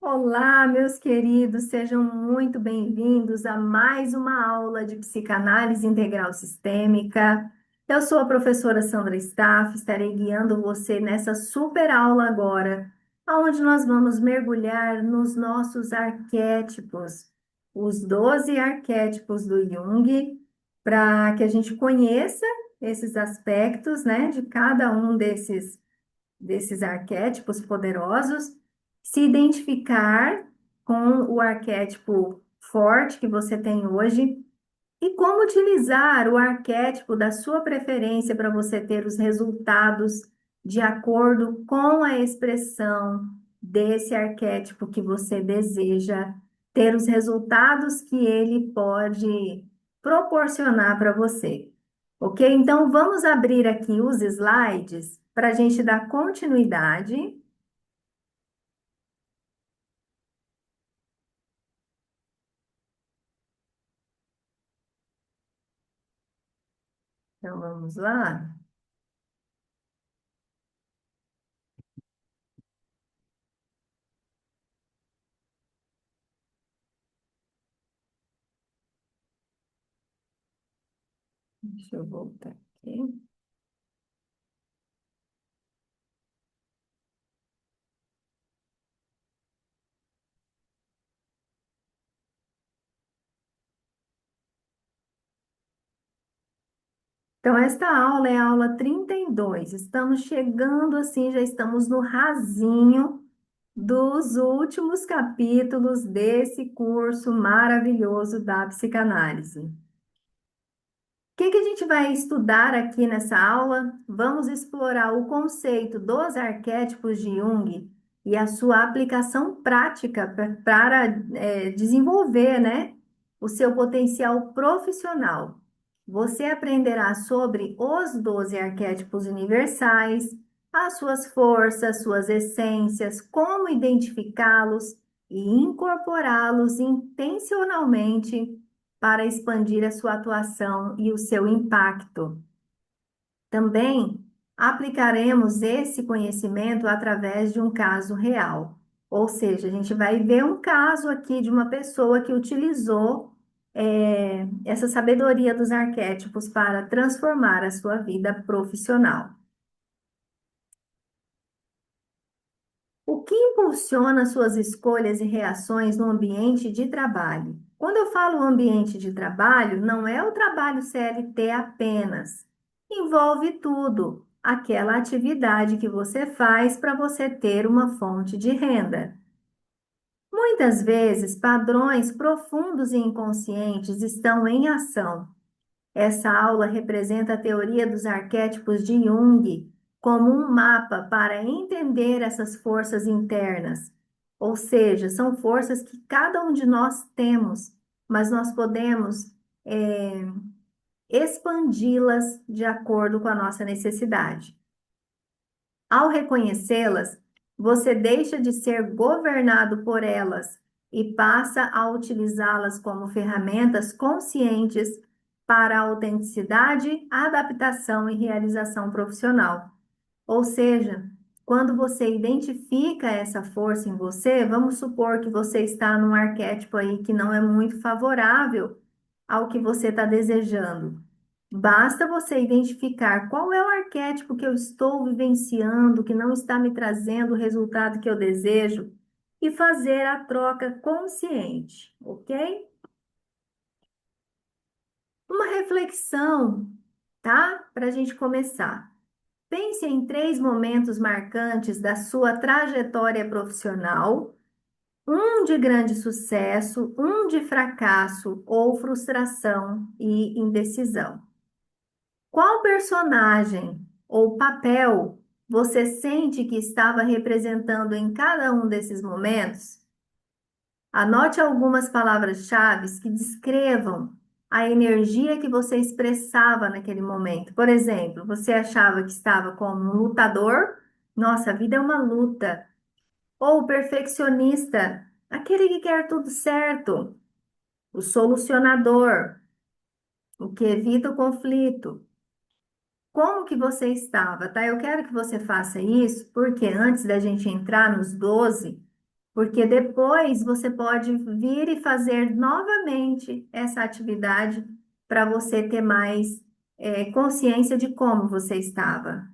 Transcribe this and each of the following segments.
Olá, meus queridos, sejam muito bem-vindos a mais uma aula de psicanálise integral sistêmica. Eu sou a professora Sandra Staff, estarei guiando você nessa super aula agora, onde nós vamos mergulhar nos nossos arquétipos, os 12 arquétipos do Jung, para que a gente conheça esses aspectos, né, de cada um desses arquétipos poderosos, se identificar com o arquétipo forte que você tem hoje e como utilizar o arquétipo da sua preferência para você ter os resultados de acordo com a expressão desse arquétipo que você deseja ter os resultados que ele pode proporcionar para você. Ok? Então, vamos abrir aqui os slides para a gente dar continuidade. Então, vamos lá. Deixa eu voltar aqui. Então, esta aula é a aula 32. Estamos chegando assim, já estamos no rasinho dos últimos capítulos desse curso maravilhoso da psicanálise. Que a gente vai estudar aqui nessa aula? Vamos explorar o conceito dos arquétipos de Jung e a sua aplicação prática para desenvolver, né, o seu potencial profissional. Você aprenderá sobre os 12 arquétipos universais, as suas forças, suas essências, como identificá-los e incorporá-los intencionalmente para expandir a sua atuação e o seu impacto. Também aplicaremos esse conhecimento através de um caso real. Ou seja, a gente vai ver um caso aqui de uma pessoa que utilizou essa sabedoria dos arquétipos para transformar a sua vida profissional. O que impulsiona suas escolhas e reações no ambiente de trabalho? Quando eu falo ambiente de trabalho, não é o trabalho CLT apenas. Envolve tudo, aquela atividade que você faz para você ter uma fonte de renda. Muitas vezes, padrões profundos e inconscientes estão em ação. Essa aula representa a teoria dos arquétipos de Jung como um mapa para entender essas forças internas. Ou seja, são forças que cada um de nós temos, mas nós podemos é, expandi-las de acordo com a nossa necessidade. Ao reconhecê-las, você deixa de ser governado por elas e passa a utilizá-las como ferramentas conscientes para a autenticidade, adaptação e realização profissional. Ou seja, quando você identifica essa força em você, vamos supor que você está num arquétipo aí que não é muito favorável ao que você está desejando. Basta você identificar qual é o arquétipo que eu estou vivenciando, que não está me trazendo o resultado que eu desejo, e fazer a troca consciente, ok? Uma reflexão, tá? Para a gente começar. Pense em 3 momentos marcantes da sua trajetória profissional, um de grande sucesso, um de fracasso ou frustração e indecisão. Qual personagem ou papel você sente que estava representando em cada um desses momentos? Anote algumas palavras-chave que descrevam a energia que você expressava naquele momento. Por exemplo, você achava que estava como um lutador? Nossa, a vida é uma luta. Ou perfeccionista, aquele que quer tudo certo. O solucionador, o que evita o conflito. Como que você estava, tá? Eu quero que você faça isso, porque antes da gente entrar nos 12, porque depois você pode vir e fazer novamente essa atividade para você ter mais consciência de como você estava.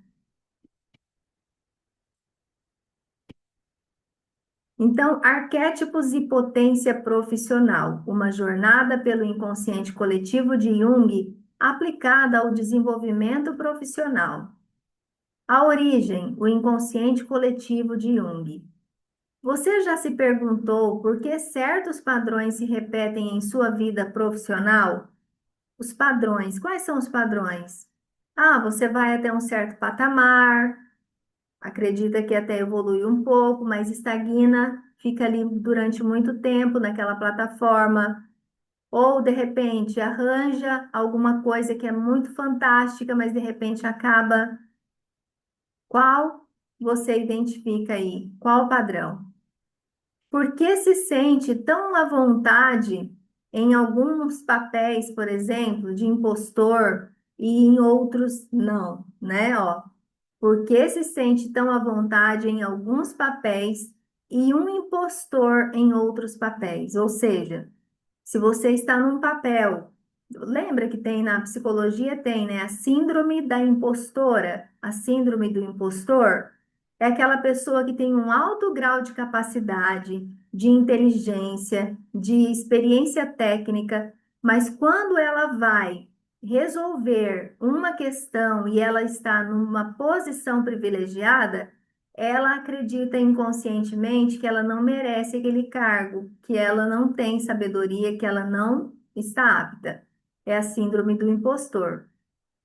Então, arquétipos e potência profissional, uma jornada pelo inconsciente coletivo de Jung aplicada ao desenvolvimento profissional. A origem, o inconsciente coletivo de Jung. Você já se perguntou por que certos padrões se repetem em sua vida profissional? Os padrões, quais são os padrões? Ah, você vai até um certo patamar, acredita que até evolui um pouco, mas estagna, fica ali durante muito tempo naquela plataforma, ou de repente arranja alguma coisa que é muito fantástica, mas de repente acaba. Qual você identifica aí? Qual o padrão? Por que se sente tão à vontade em alguns papéis, por exemplo, de impostor e em outros não, né? Ó, por que se sente tão à vontade em alguns papéis e um impostor em outros papéis? Ou seja, se você está num papel, lembra que tem na psicologia, tem, né, a síndrome da impostora, a síndrome do impostor, é aquela pessoa que tem um alto grau de capacidade, de inteligência, de experiência técnica, mas quando ela vai resolver uma questão e ela está numa posição privilegiada, ela acredita inconscientemente que ela não merece aquele cargo, que ela não tem sabedoria, que ela não está apta. É a síndrome do impostor.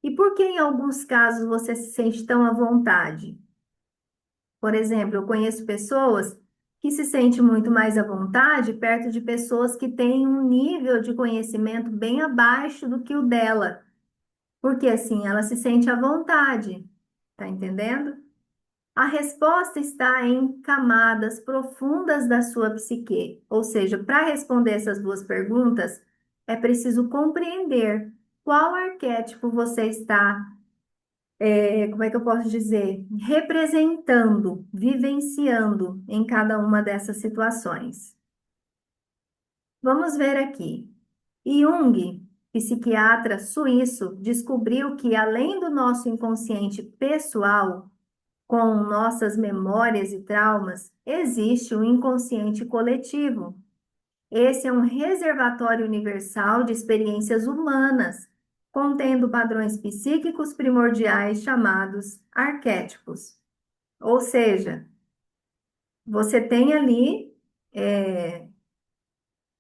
E por que em alguns casos você se sente tão à vontade? Por exemplo, eu conheço pessoas que se sentem muito mais à vontade perto de pessoas que têm um nível de conhecimento bem abaixo do que o dela, porque assim ela se sente à vontade, tá entendendo? A resposta está em camadas profundas da sua psique. Ou seja, para responder essas duas perguntas, é preciso compreender qual arquétipo você está, como é que eu posso dizer, representando, vivenciando em cada uma dessas situações. Vamos ver aqui. Jung, psiquiatra suíço, descobriu que além do nosso inconsciente pessoal, com nossas memórias e traumas, existe o inconsciente coletivo. Esse é um reservatório universal de experiências humanas, contendo padrões psíquicos primordiais chamados arquétipos. Ou seja, você tem ali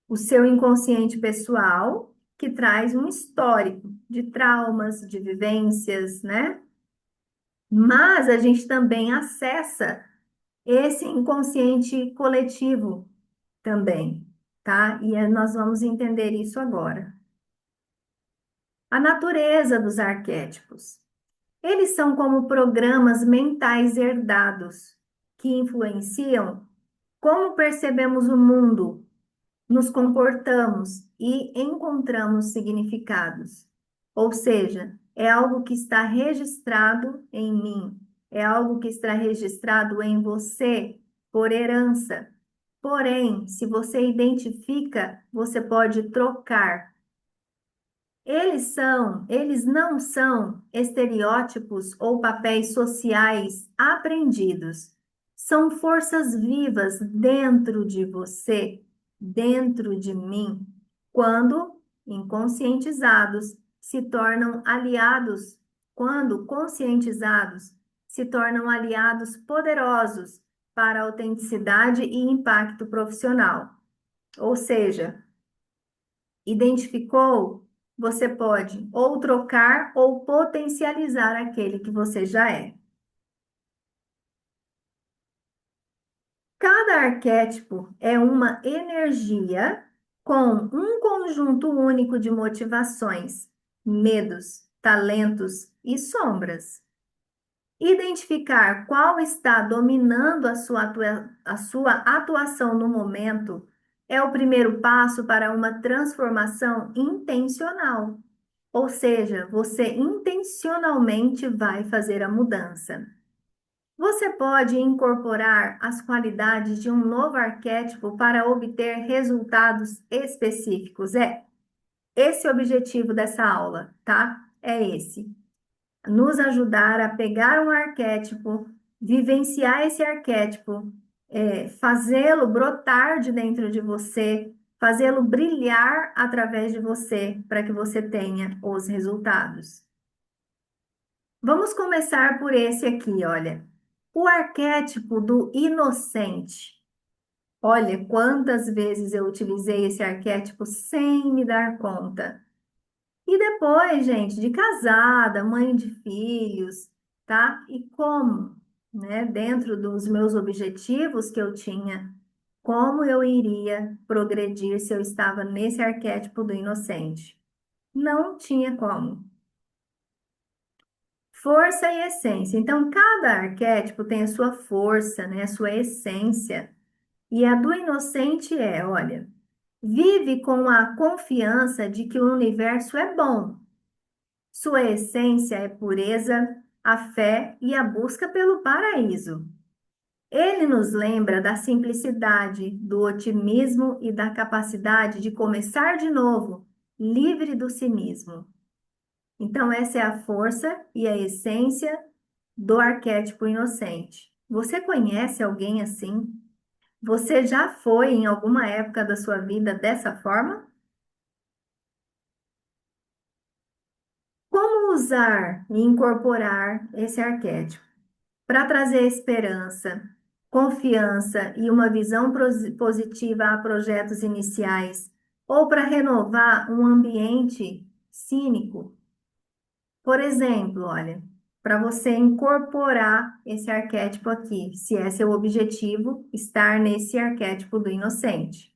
o seu inconsciente pessoal, que traz um histórico de traumas, de vivências, né? Mas a gente também acessa esse inconsciente coletivo também, tá? Nós vamos entender isso agora. A natureza dos arquétipos. Eles são como programas mentais herdados que influenciam como percebemos o mundo, nos comportamos e encontramos significados. Ou seja, é algo que está registrado em mim, é algo que está registrado em você por herança. Porém, se você identifica, você pode trocar. Eles não são estereótipos ou papéis sociais aprendidos. São forças vivas dentro de você, dentro de mim, quando inconscientizados se tornam aliados, quando conscientizados se tornam aliados poderosos para a autenticidade e impacto profissional. Ou seja, identificou, você pode ou trocar ou potencializar aquele que você já é. Cada arquétipo é uma energia com um conjunto único de motivações, medos, talentos e sombras. Identificar qual está dominando a sua atuação no momento é o primeiro passo para uma transformação intencional. Ou seja, você intencionalmente vai fazer a mudança. Você pode incorporar as qualidades de um novo arquétipo para obter resultados específicos. É esse o objetivo dessa aula, tá? É esse. Nos ajudar a pegar um arquétipo, vivenciar esse arquétipo, fazê-lo brotar de dentro de você, fazê-lo brilhar através de você, para que você tenha os resultados. Vamos começar por esse aqui, olha. O arquétipo do inocente. Olha, quantas vezes eu utilizei esse arquétipo sem me dar conta. E depois, gente, de casada, mãe de filhos, tá? E como, né, dentro dos meus objetivos que eu tinha, como eu iria progredir se eu estava nesse arquétipo do inocente? Não tinha como. Força e essência. Então, cada arquétipo tem a sua força, né, a sua essência. E a do inocente é, olha, vive com a confiança de que o universo é bom. Sua essência é pureza, a fé e a busca pelo paraíso. Ele nos lembra da simplicidade, do otimismo e da capacidade de começar de novo, livre do cinismo. Então, essa é a força e a essência do arquétipo inocente. Você conhece alguém assim? Você já foi em alguma época da sua vida dessa forma? Como usar e incorporar esse arquétipo? Para trazer esperança, confiança e uma visão positiva a projetos iniciais, ou para renovar um ambiente cínico. Por exemplo, olha, para você incorporar esse arquétipo aqui, se é seu objetivo, estar nesse arquétipo do inocente.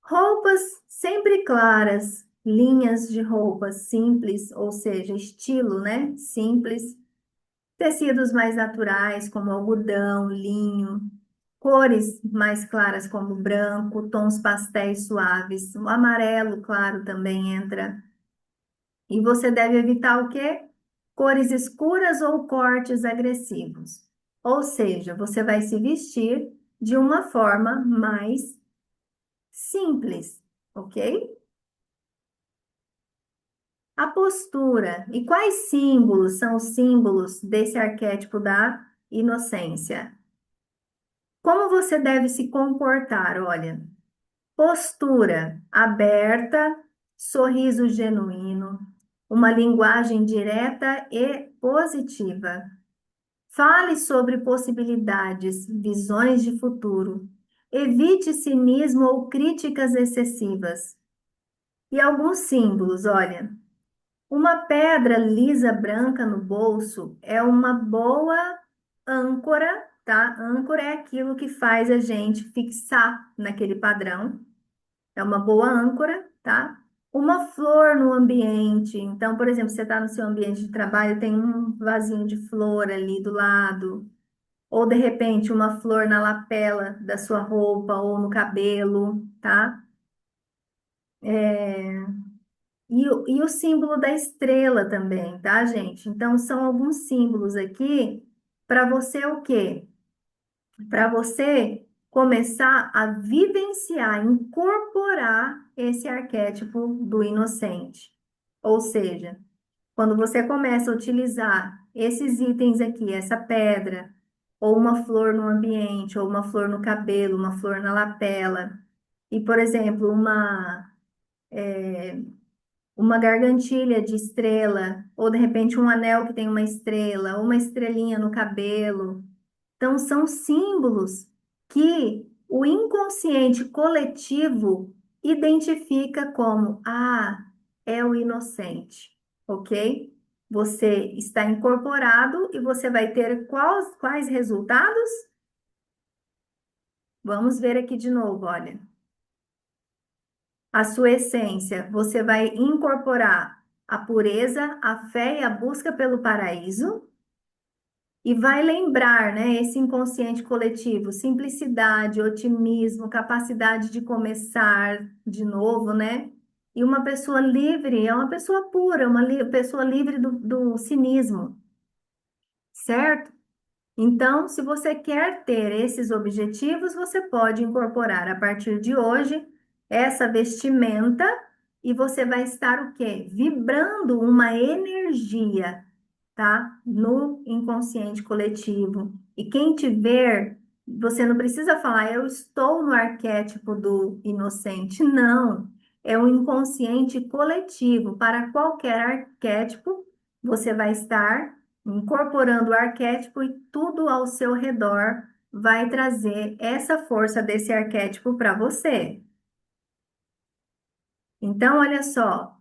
Roupas sempre claras, linhas de roupas simples, ou seja, estilo, né? Simples. Tecidos mais naturais, como algodão, linho, cores mais claras, como branco, tons pastéis suaves, o amarelo, claro, também entra. E você deve evitar o quê? Cores escuras ou cortes agressivos. Ou seja, você vai se vestir de uma forma mais simples, ok? A postura. E quais símbolos são os símbolos desse arquétipo da inocência? Como você deve se comportar? Olha, postura aberta, sorriso genuíno, uma linguagem direta e positiva. Fale sobre possibilidades, visões de futuro. Evite cinismo ou críticas excessivas. E alguns símbolos, olha. Uma pedra lisa branca no bolso é uma boa âncora, tá? Âncora é aquilo que faz a gente fixar naquele padrão. É uma boa âncora, tá? Uma flor no ambiente. Então, por exemplo, você está no seu ambiente de trabalho, tem um vasinho de flor ali do lado. Ou, de repente, uma flor na lapela da sua roupa ou no cabelo, tá? E o símbolo da estrela também, tá, gente? Então, são alguns símbolos aqui para você o quê? Para você começar a vivenciar, incorporar esse arquétipo do inocente. Ou seja, quando você começa a utilizar esses itens aqui, essa pedra, ou uma flor no ambiente, ou uma flor no cabelo, uma flor na lapela, e, por exemplo, uma gargantilha de estrela, ou de repente um anel que tem uma estrela, ou uma estrelinha no cabelo. Então, são símbolos que o inconsciente coletivo identifica como, é o inocente, ok? Você está incorporado e você vai ter quais resultados? Vamos ver aqui de novo, olha. A sua essência, você vai incorporar a pureza, a fé e a busca pelo paraíso. E vai lembrar, né, esse inconsciente coletivo, simplicidade, otimismo, capacidade de começar de novo, né? E uma pessoa livre é uma pessoa pura, pessoa livre do cinismo. certo? Então, se você quer ter esses objetivos, você pode incorporar a partir de hoje essa vestimenta e você vai estar o quê? Vibrando uma energia, tá? No inconsciente coletivo. E quem te ver, você não precisa falar, eu estou no arquétipo do inocente. Não. É um inconsciente coletivo. Para qualquer arquétipo, você vai estar incorporando o arquétipo e tudo ao seu redor vai trazer essa força desse arquétipo para você. Então, olha só,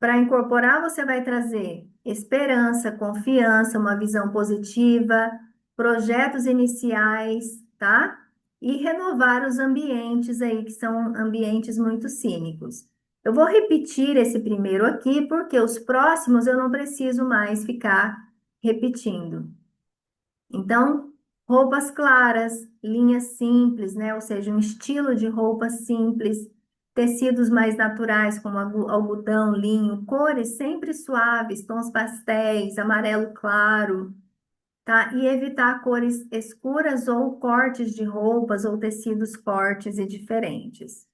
para incorporar, você vai trazer esperança, confiança, uma visão positiva, projetos iniciais, tá? E renovar os ambientes aí, que são ambientes muito cínicos. Eu vou repetir esse primeiro aqui, porque os próximos eu não preciso mais ficar repetindo. Então, roupas claras, linhas simples, né? Ou seja, um estilo de roupa simples, tecidos mais naturais, como algodão, linho, cores sempre suaves, tons pastéis, amarelo claro, tá? E evitar cores escuras ou cortes de roupas ou tecidos fortes e diferentes.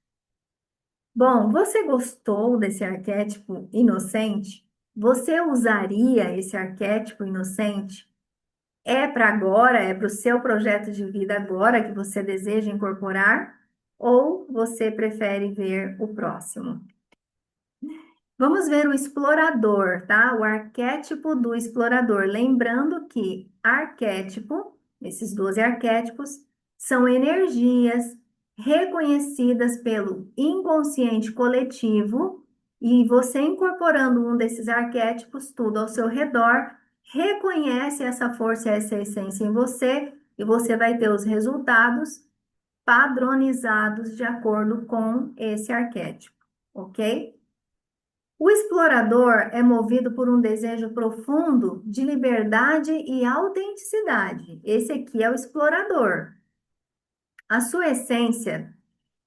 Bom, você gostou desse arquétipo inocente? Você usaria esse arquétipo inocente? É para agora, é para o seu projeto de vida agora que você deseja incorporar? Ou você prefere ver o próximo? Vamos ver o explorador, tá? O arquétipo do explorador. Lembrando que arquétipo, esses 12 arquétipos, são energias reconhecidas pelo inconsciente coletivo, e você incorporando um desses arquétipos, tudo ao seu redor, reconhece essa força e essa essência em você, e você vai ter os resultados padronizados de acordo com esse arquétipo, ok? O explorador é movido por um desejo profundo de liberdade e autenticidade. Esse aqui é o explorador. A sua essência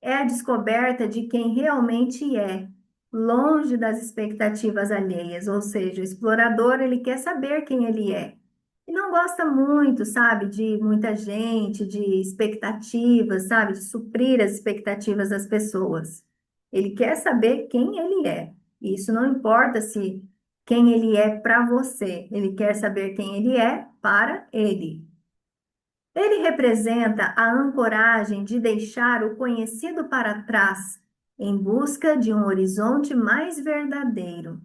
é a descoberta de quem realmente é, longe das expectativas alheias. Ou seja, o explorador, ele quer saber quem ele é. E não gosta muito, sabe, de muita gente, de expectativas, sabe, de suprir as expectativas das pessoas. Ele quer saber quem ele é. E isso não importa se quem ele é para você. Ele quer saber quem ele é para ele. Ele representa a ancoragem de deixar o conhecido para trás em busca de um horizonte mais verdadeiro.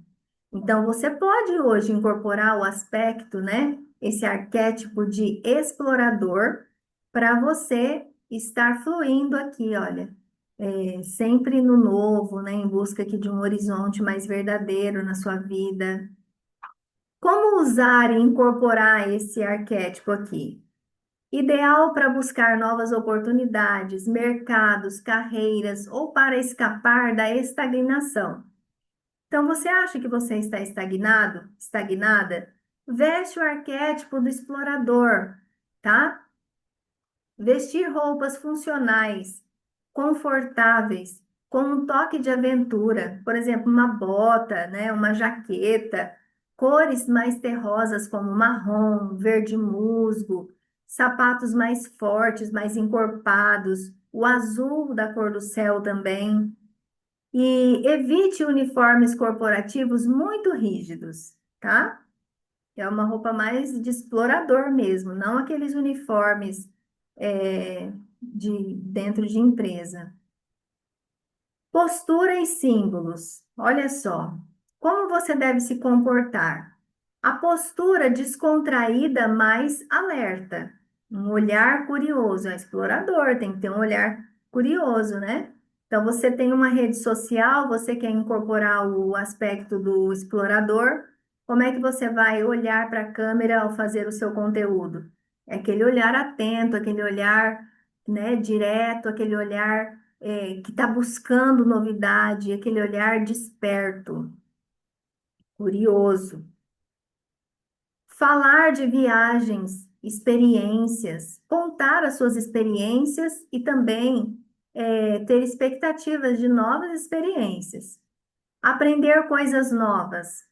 Então, você pode hoje incorporar o aspecto, né? Esse arquétipo de explorador para você estar fluindo aqui, olha, sempre no novo, né? Em busca aqui de um horizonte mais verdadeiro na sua vida. Como usar e incorporar esse arquétipo aqui? Ideal para buscar novas oportunidades, mercados, carreiras ou para escapar da estagnação. Então, você acha que você está estagnado, estagnada? Veste o arquétipo do explorador, tá? Vestir roupas funcionais, confortáveis, com um toque de aventura, por exemplo, uma bota, né, uma jaqueta, cores mais terrosas como marrom, verde musgo, sapatos mais fortes, mais encorpados, o azul da cor do céu também. E evite uniformes corporativos muito rígidos, tá? É uma roupa mais de explorador mesmo, não aqueles uniformes de dentro de empresa. Postura e símbolos. Olha só, como você deve se comportar? A postura descontraída, mais alerta. Um olhar curioso. É explorador, tem que ter um olhar curioso, né? Então, você tem uma rede social, você quer incorporar o aspecto do explorador. Como é que você vai olhar para a câmera ao fazer o seu conteúdo? É aquele olhar atento, aquele olhar, né, direto, aquele olhar que está buscando novidade, aquele olhar desperto, curioso. Falar de viagens, experiências, contar as suas experiências e também ter expectativas de novas experiências. Aprender coisas novas.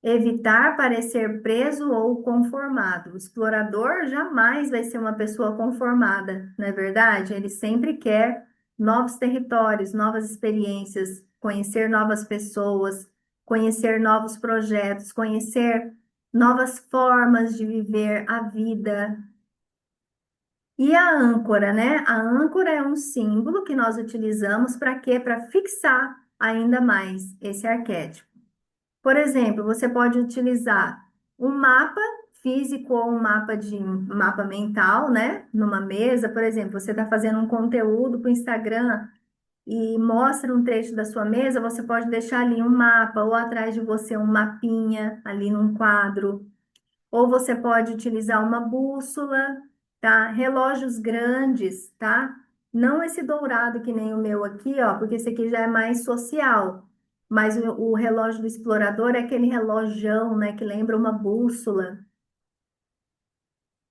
Evitar parecer preso ou conformado. O explorador jamais vai ser uma pessoa conformada, não é verdade? Ele sempre quer novos territórios, novas experiências, conhecer novas pessoas, conhecer novos projetos, conhecer novas formas de viver a vida. E a âncora, né? A âncora é um símbolo que nós utilizamos para quê? Para fixar ainda mais esse arquétipo. Por exemplo, você pode utilizar um mapa físico ou um mapa mental, né? Numa mesa, por exemplo, você está fazendo um conteúdo para o Instagram e mostra um trecho da sua mesa, você pode deixar ali um mapa ou atrás de você um mapinha ali num quadro. Ou você pode utilizar uma bússola, tá? Relógios grandes, tá? Não esse dourado que nem o meu aqui, ó, porque esse aqui já é mais social. Mas o relógio do explorador é aquele relojão, né, que lembra uma bússola.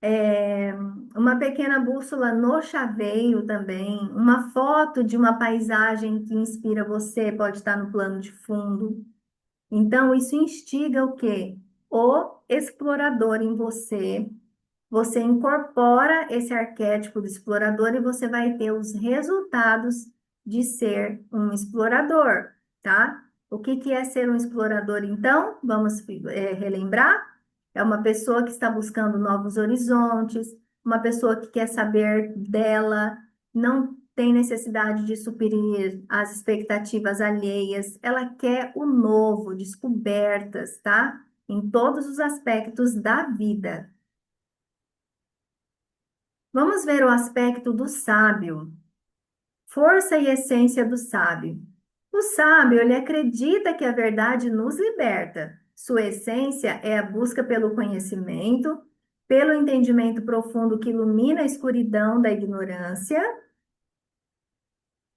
É, uma pequena bússola no chaveiro também. Uma foto de uma paisagem que inspira você pode estar no plano de fundo. Então, isso instiga o quê? O explorador em você. Você incorpora esse arquétipo do explorador e você vai ter os resultados de ser um explorador, tá? O que que é ser um explorador, então? Vamos, relembrar? É uma pessoa que está buscando novos horizontes, uma pessoa que quer saber dela, não tem necessidade de suprir as expectativas alheias, ela quer o novo, descobertas, tá? Em todos os aspectos da vida. Vamos ver o aspecto do sábio, força e essência do sábio. O sábio, ele acredita que a verdade nos liberta. Sua essência é a busca pelo conhecimento, pelo entendimento profundo que ilumina a escuridão da ignorância,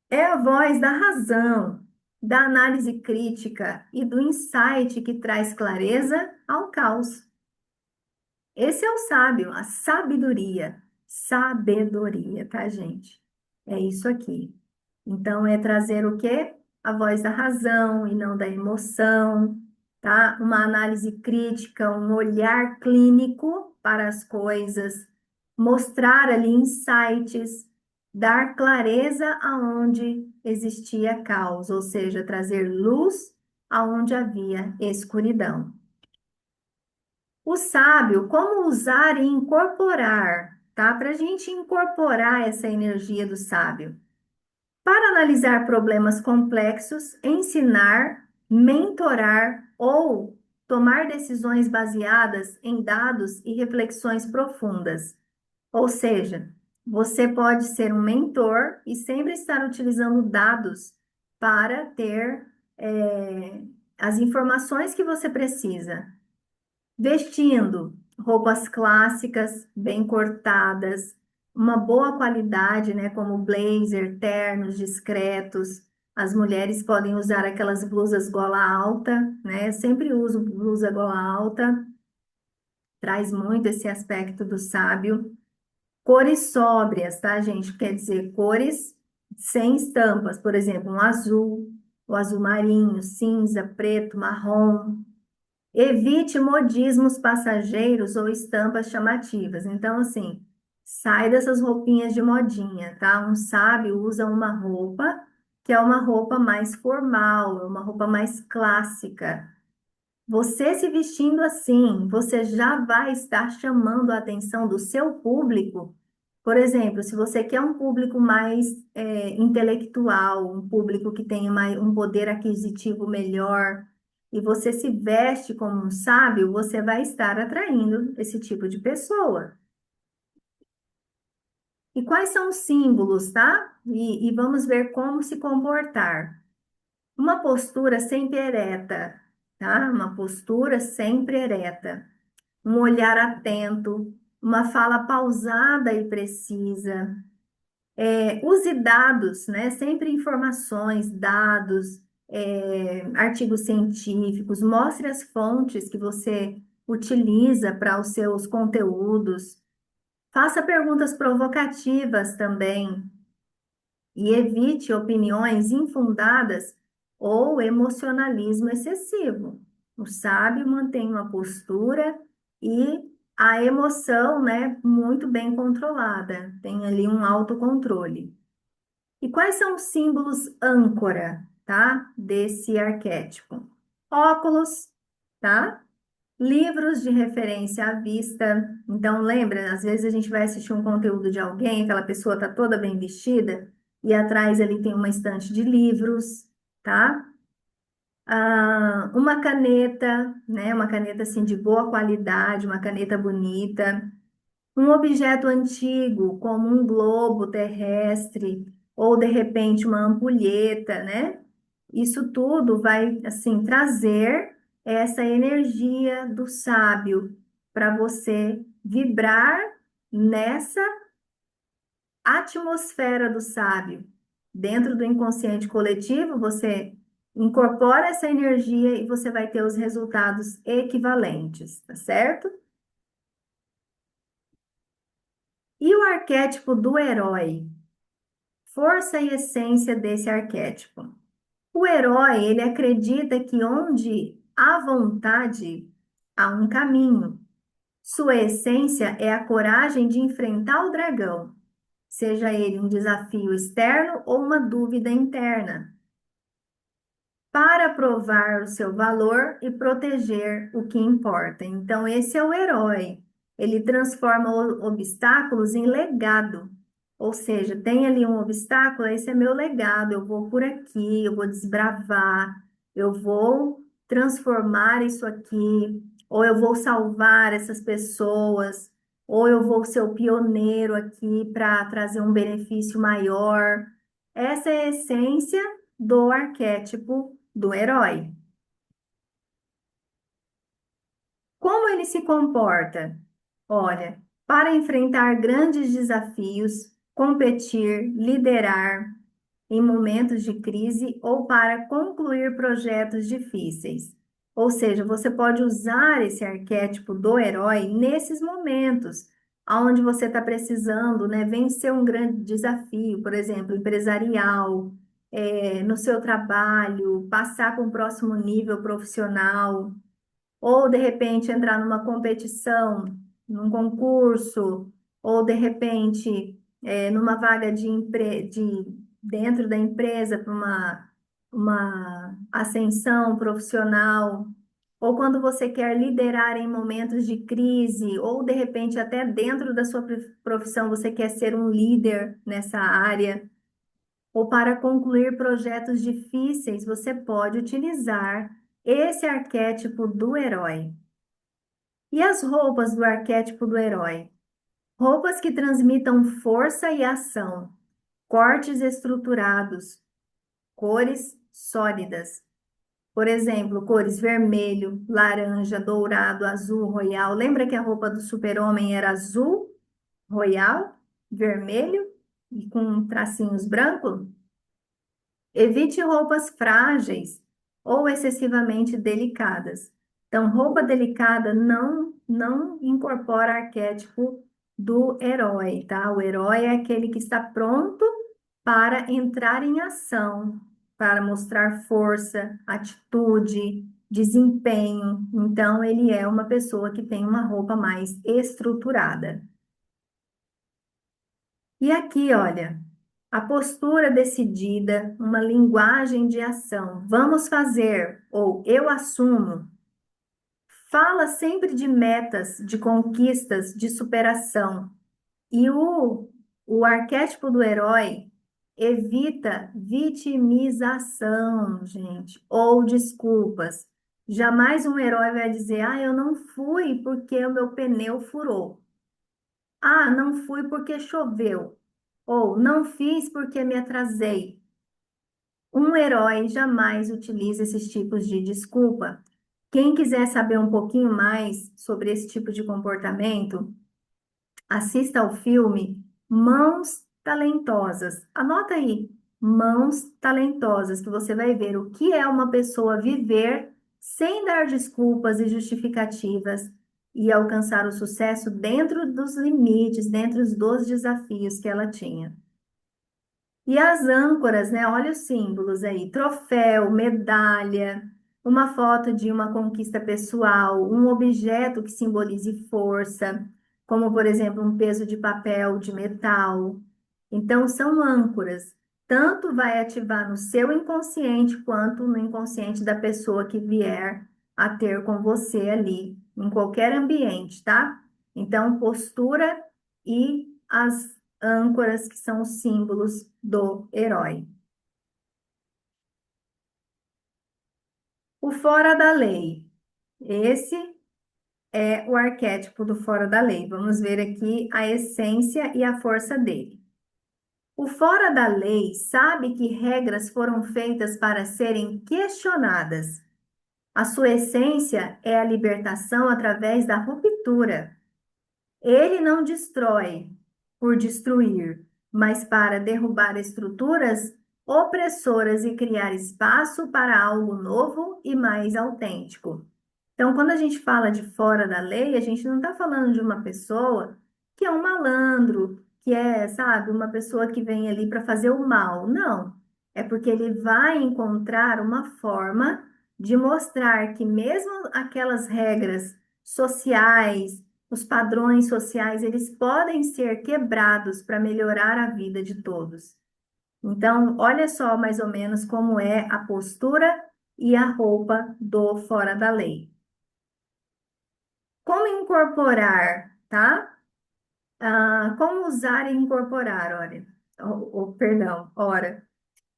é a voz da razão, da análise crítica e do insight que traz clareza ao caos. Esse é o sábio, a sabedoria. Sabedoria, tá, gente? É isso aqui. Então, é trazer o quê? A voz da razão e não da emoção, tá? Uma análise crítica, um olhar clínico para as coisas, mostrar ali insights, dar clareza aonde existia caos, ou seja, trazer luz aonde havia escuridão. O sábio, como usar e incorporar, tá? Para a gente incorporar essa energia do sábio. Para analisar problemas complexos, ensinar, mentorar ou tomar decisões baseadas em dados e reflexões profundas. Ou seja, você pode ser um mentor e sempre estar utilizando dados para ter, as informações que você precisa. Vestindo roupas clássicas, bem cortadas, uma boa qualidade, né, como blazer, ternos discretos. As mulheres podem usar aquelas blusas gola alta, né? Eu sempre uso blusa gola alta, traz muito esse aspecto do sábio. Cores sóbrias, tá, gente? Quer dizer, cores sem estampas, por exemplo, um azul, o azul marinho, cinza, preto, marrom. Evite modismos passageiros ou estampas chamativas. Então, assim, sai dessas roupinhas de modinha, tá? Um sábio usa uma roupa que é uma roupa mais formal, uma roupa mais clássica. Você se vestindo assim, você já vai estar chamando a atenção do seu público. Por exemplo, se você quer um público mais intelectual, um público que tenha um poder aquisitivo melhor, e você se veste como um sábio, você vai estar atraindo esse tipo de pessoa. E quais são os símbolos, tá? E vamos ver como se comportar. Uma postura sempre ereta, tá? Uma postura sempre ereta. Um olhar atento, uma fala pausada e precisa. Use dados, né? Sempre informações, dados, artigos científicos. Mostre as fontes que você utiliza para os seus conteúdos. Faça perguntas provocativas também e evite opiniões infundadas ou emocionalismo excessivo. O sábio mantém uma postura e a emoção, né, muito bem controlada, tem ali um autocontrole. E quais são os símbolos âncora, tá? Desse arquétipo? Óculos, tá? Livros de referência à vista. Então, lembra, às vezes a gente vai assistir um conteúdo de alguém, aquela pessoa tá toda bem vestida, e atrás ali tem uma estante de livros, tá? Uma caneta, né? Uma caneta assim de boa qualidade, uma caneta bonita. Um objeto antigo, como um globo terrestre, ou de repente uma ampulheta, né? Isso tudo vai, assim, trazer essa energia do sábio para você vibrar nessa atmosfera do sábio. Dentro do inconsciente coletivo, você incorpora essa energia e você vai ter os resultados equivalentes, tá certo? E o arquétipo do herói? Força e essência desse arquétipo. O herói, ele acredita que onde há vontade, há um caminho. Sua essência é a coragem de enfrentar o dragão, seja ele um desafio externo ou uma dúvida interna, para provar o seu valor e proteger o que importa. Então, esse é o herói. Ele transforma obstáculos em legado. Ou seja, tem ali um obstáculo, esse é meu legado. Eu vou por aqui, eu vou desbravar, eu vou transformar isso aqui, ou eu vou salvar essas pessoas, ou eu vou ser o pioneiro aqui para trazer um benefício maior. Essa é a essência do arquétipo do herói. Como ele se comporta? Olha, para enfrentar grandes desafios, competir, liderar em momentos de crise ou para concluir projetos difíceis. Ou seja, você pode usar esse arquétipo do herói nesses momentos, onde você está precisando, né, vencer um grande desafio, por exemplo, empresarial, no seu trabalho, passar para um próximo nível profissional ou de repente entrar numa competição, num concurso, ou de repente numa vaga dentro da empresa para uma ascensão profissional, ou quando você quer liderar em momentos de crise, ou de repente até dentro da sua profissão você quer ser um líder nessa área. Ou para concluir projetos difíceis, você pode utilizar esse arquétipo do herói. E as roupas do arquétipo do herói? Roupas que transmitam força e ação, cortes estruturados, cores sólidas. Por exemplo, cores vermelho, laranja, dourado, azul, royal. Lembra que a roupa do super-homem era azul, royal, vermelho e com tracinhos brancos? Evite roupas frágeis ou excessivamente delicadas. Então, roupa delicada não incorpora arquétipo do herói, tá? O herói é aquele que está pronto para entrar em ação, para mostrar força, atitude, desempenho. Então, ele é uma pessoa que tem uma roupa mais estruturada. E aqui, olha, a postura decidida, uma linguagem de ação. Vamos fazer, ou eu assumo. Fala sempre de metas, de conquistas, de superação. E o arquétipo do herói evita vitimização, gente, ou desculpas. Jamais um herói vai dizer: ah, eu não fui porque o meu pneu furou. Ah, não fui porque choveu. Ou não fiz porque me atrasei. Um herói jamais utiliza esses tipos de desculpa. Quem quiser saber um pouquinho mais sobre esse tipo de comportamento, assista ao filme Mãos Talentosas. Anota aí, Mãos Talentosas, que você vai ver o que é uma pessoa viver sem dar desculpas e justificativas e alcançar o sucesso dentro dos limites, dentro dos desafios que ela tinha. E as âncoras, né? Olha os símbolos aí: troféu, medalha, uma foto de uma conquista pessoal, um objeto que simbolize força, como, por exemplo, um peso de papel, de metal. Então, são âncoras. Tanto vai ativar no seu inconsciente quanto no inconsciente da pessoa que vier a ter com você ali, em qualquer ambiente, tá? Então, postura e as âncoras, que são os símbolos do herói. O fora da lei. Esse é o arquétipo do fora da lei. Vamos ver aqui a essência e a força dele. O fora da lei sabe que regras foram feitas para serem questionadas. A sua essência é a libertação através da ruptura. Ele não destrói por destruir, mas para derrubar estruturas opressoras e criar espaço para algo novo e mais autêntico. Então, quando a gente fala de fora da lei, a gente não está falando de uma pessoa que é um malandro, que é, sabe, uma pessoa que vem ali para fazer o mal. Não. É porque ele vai encontrar uma forma de mostrar que mesmo aquelas regras sociais, os padrões sociais, eles podem ser quebrados para melhorar a vida de todos. Então, olha só mais ou menos como é a postura e a roupa do fora da lei. Como incorporar, tá? Como usar e incorporar, olha. Perdão, ora.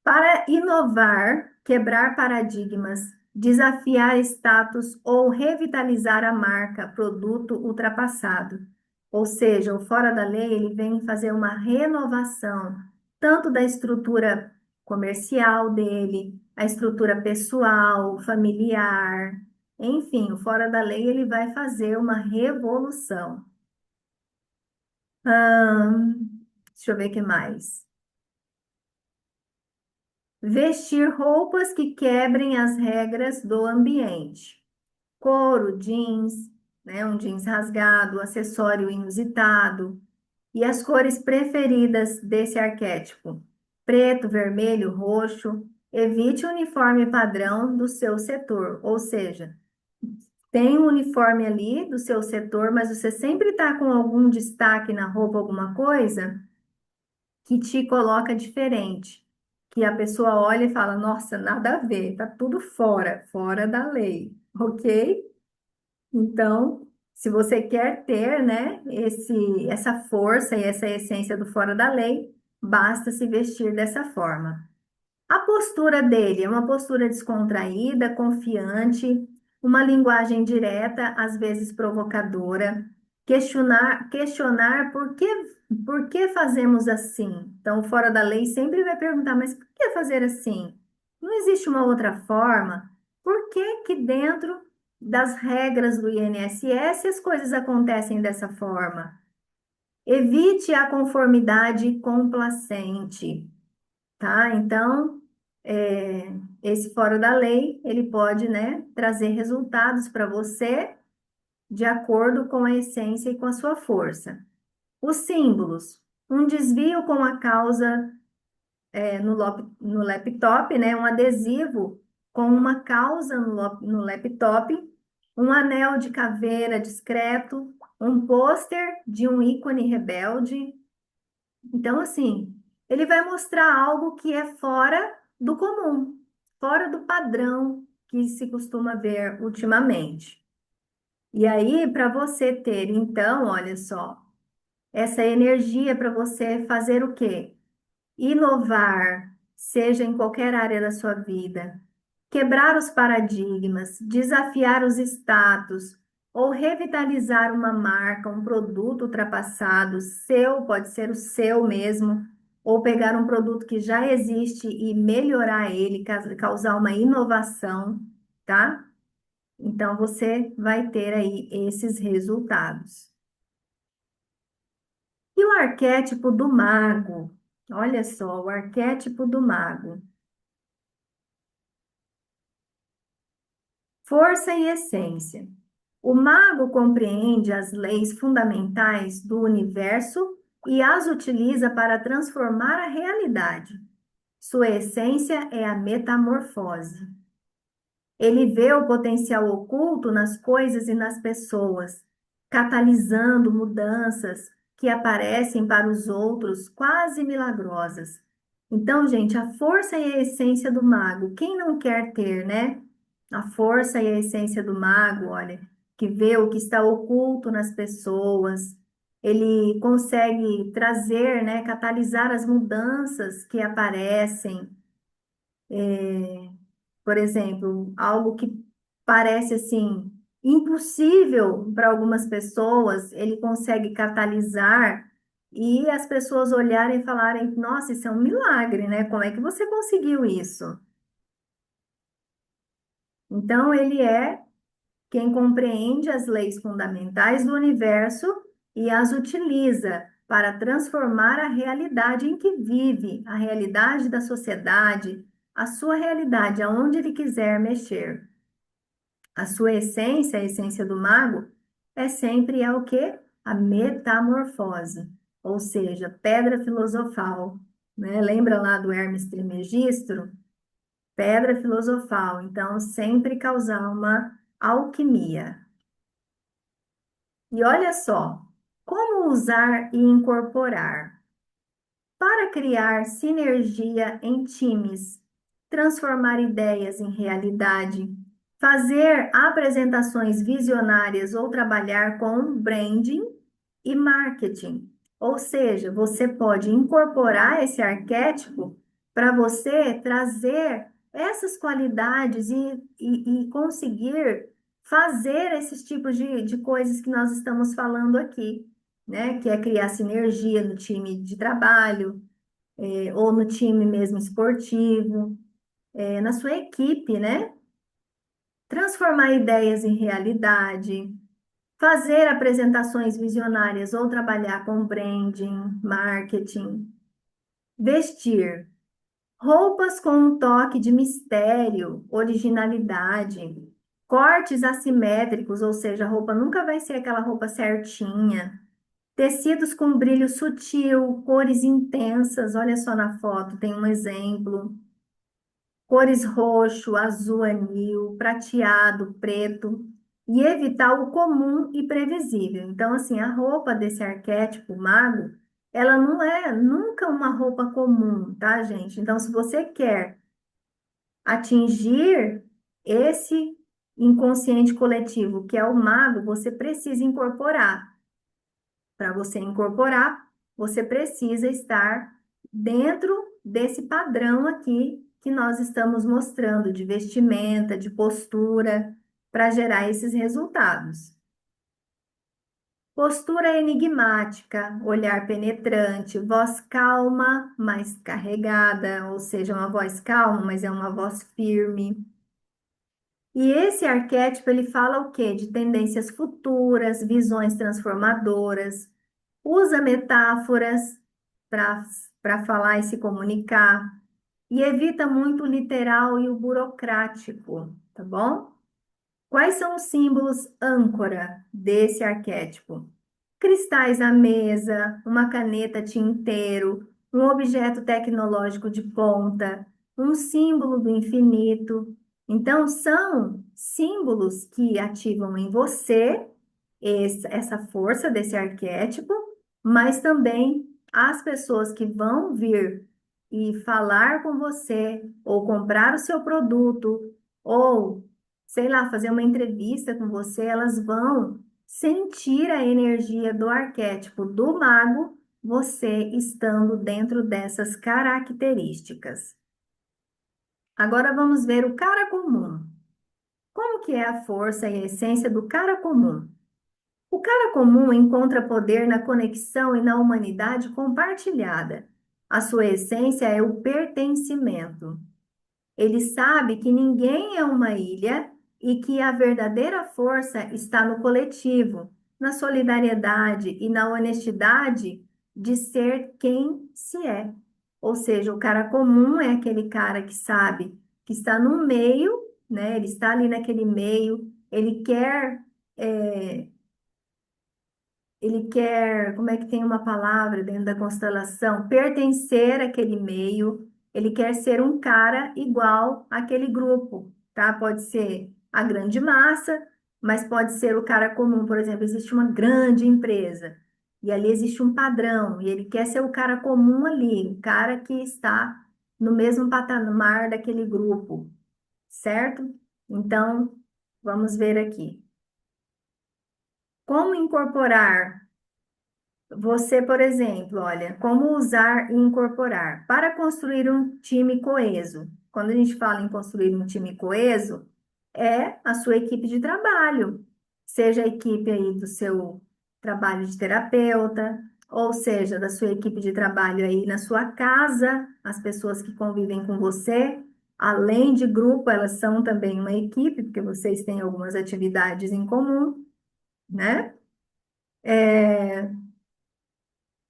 Para inovar, quebrar paradigmas, desafiar status ou revitalizar a marca, produto ultrapassado. Ou seja, o fora da lei, ele vem fazer uma renovação, tanto da estrutura comercial dele, a estrutura pessoal, familiar, enfim, o fora da lei, ele vai fazer uma revolução. Deixa eu ver o que mais. Vestir roupas que quebrem as regras do ambiente. Couro, jeans, né, um jeans rasgado, acessório inusitado. E as cores preferidas desse arquétipo: preto, vermelho, roxo. Evite o uniforme padrão do seu setor, ou seja, tem um uniforme ali do seu setor, mas você sempre está com algum destaque na roupa, alguma coisa que te coloca diferente, que a pessoa olha e fala, nossa, nada a ver, tá tudo fora, fora da lei, ok? Então, se você quer ter, né, essa força e essa essência do fora da lei, basta se vestir dessa forma. A postura dele é uma postura descontraída, confiante, uma linguagem direta, às vezes provocadora, questionar por que fazemos assim. Então, fora da lei sempre vai perguntar, mas por que fazer assim? Não existe uma outra forma? Por que que dentro das regras do INSS as coisas acontecem dessa forma? Evite a conformidade complacente, tá? Então, esse fora da lei, ele pode, né, trazer resultados para você de acordo com a essência e com a sua força. Os símbolos, um desvio com a causa no laptop, né, um adesivo com uma causa no laptop, um anel de caveira discreto, um pôster de um ícone rebelde, então, assim, ele vai mostrar algo que é fora do comum, fora do padrão que se costuma ver ultimamente. E aí, para você ter, então, olha só, essa energia para você fazer o quê? Inovar, seja em qualquer área da sua vida, quebrar os paradigmas, desafiar os status ou revitalizar uma marca, um produto ultrapassado, seu, pode ser o seu mesmo, ou pegar um produto que já existe e melhorar ele, causar uma inovação, tá? Então você vai ter aí esses resultados. E o arquétipo do mago? Olha só, o arquétipo do mago. Força e essência. O mago compreende as leis fundamentais do universo e as utiliza para transformar a realidade. Sua essência é a metamorfose. Ele vê o potencial oculto nas coisas e nas pessoas, catalisando mudanças que aparecem para os outros quase milagrosas. Então, gente, a força e a essência do mago, quem não quer ter, né? A força e a essência do mago, olha, que vê o que está oculto nas pessoas, ele consegue trazer, né, catalisar as mudanças que aparecem. Por exemplo, algo que parece assim impossível para algumas pessoas, ele consegue catalisar e as pessoas olharem e falarem: Nossa, isso é um milagre, né? Como é que você conseguiu isso? Então, ele é quem compreende as leis fundamentais do universo e as utiliza para transformar a realidade em que vive, a realidade da sociedade, a sua realidade, aonde ele quiser mexer. A sua essência, a essência do mago, é sempre o quê? A metamorfose, ou seja, pedra filosofal, né? Lembra lá do Hermes Trismegisto? Pedra filosofal, então sempre causar uma alquimia. E olha só, como usar e incorporar para criar sinergia em times, transformar ideias em realidade, fazer apresentações visionárias ou trabalhar com branding e marketing. Ou seja, você pode incorporar esse arquétipo para você trazer essas qualidades e conseguir fazer esses tipos de coisas que nós estamos falando aqui, né? Que é criar sinergia no time de trabalho, ou no time mesmo esportivo, na sua equipe, né? Transformar ideias em realidade, fazer apresentações visionárias ou trabalhar com branding, marketing, vestir roupas com um toque de mistério, originalidade, cortes assimétricos, ou seja, a roupa nunca vai ser aquela roupa certinha. Tecidos com brilho sutil, cores intensas, olha só na foto, tem um exemplo. Cores roxo, azul anil, prateado, preto, e evitar o comum e previsível. Então, assim, a roupa desse arquétipo mago, ela não é nunca uma roupa comum, tá, gente? Então, se você quer atingir esse inconsciente coletivo, que é o mago, você precisa incorporar. Para você incorporar, você precisa estar dentro desse padrão aqui que nós estamos mostrando de vestimenta, de postura, para gerar esses resultados. Postura enigmática, olhar penetrante, voz calma, mas carregada, ou seja, uma voz calma, mas é uma voz firme. E esse arquétipo ele fala o quê? De tendências futuras, visões transformadoras, usa metáforas para falar e se comunicar e evita muito o literal e o burocrático, tá bom? Quais são os símbolos âncora desse arquétipo? Cristais à mesa, uma caneta tinteiro, um objeto tecnológico de ponta, um símbolo do infinito. Então, são símbolos que ativam em você essa força desse arquétipo, mas também as pessoas que vão vir e falar com você, ou comprar o seu produto, ou, sei lá, fazer uma entrevista com você, elas vão sentir a energia do arquétipo do mago, você estando dentro dessas características. Agora vamos ver o cara comum. Como que é a força e a essência do cara comum? O cara comum encontra poder na conexão e na humanidade compartilhada. A sua essência é o pertencimento. Ele sabe que ninguém é uma ilha e que a verdadeira força está no coletivo, na solidariedade e na honestidade de ser quem se é. Ou seja, o cara comum é aquele cara que sabe que está no meio, né? Ele está ali naquele meio, é, ele quer, como é que tem uma palavra dentro da constelação? Pertencer àquele meio, ele quer ser um cara igual àquele grupo. tá? Pode ser a grande massa, mas pode ser o cara comum. Por exemplo, existe uma grande empresa e ali existe um padrão e ele quer ser o cara comum ali, o cara que está no mesmo patamar daquele grupo, certo? Então, vamos ver aqui. Como incorporar você, por exemplo, olha, como usar e incorporar para construir um time coeso. Quando a gente fala em construir um time coeso, é a sua equipe de trabalho, seja a equipe aí do seu trabalho de terapeuta, ou seja, da sua equipe de trabalho aí na sua casa, as pessoas que convivem com você, além de grupo, elas são também uma equipe, porque vocês têm algumas atividades em comum, né? É,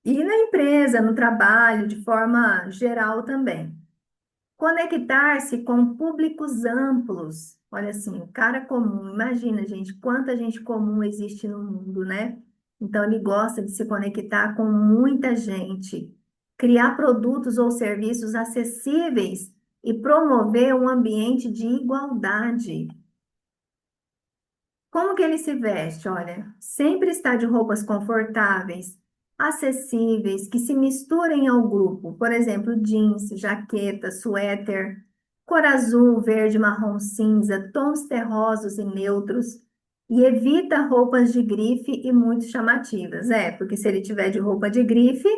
e na empresa, no trabalho, de forma geral também. Conectar-se com públicos amplos. Olha assim, o cara comum, imagina, gente, quanta gente comum existe no mundo, né? Então, ele gosta de se conectar com muita gente, criar produtos ou serviços acessíveis e promover um ambiente de igualdade. Como que ele se veste? Olha, sempre está de roupas confortáveis, acessíveis, que se misturem ao grupo. Por exemplo, jeans, jaqueta, suéter, cor azul, verde, marrom, cinza, tons terrosos e neutros. E evita roupas de grife e muito chamativas. É, porque se ele tiver de roupa de grife,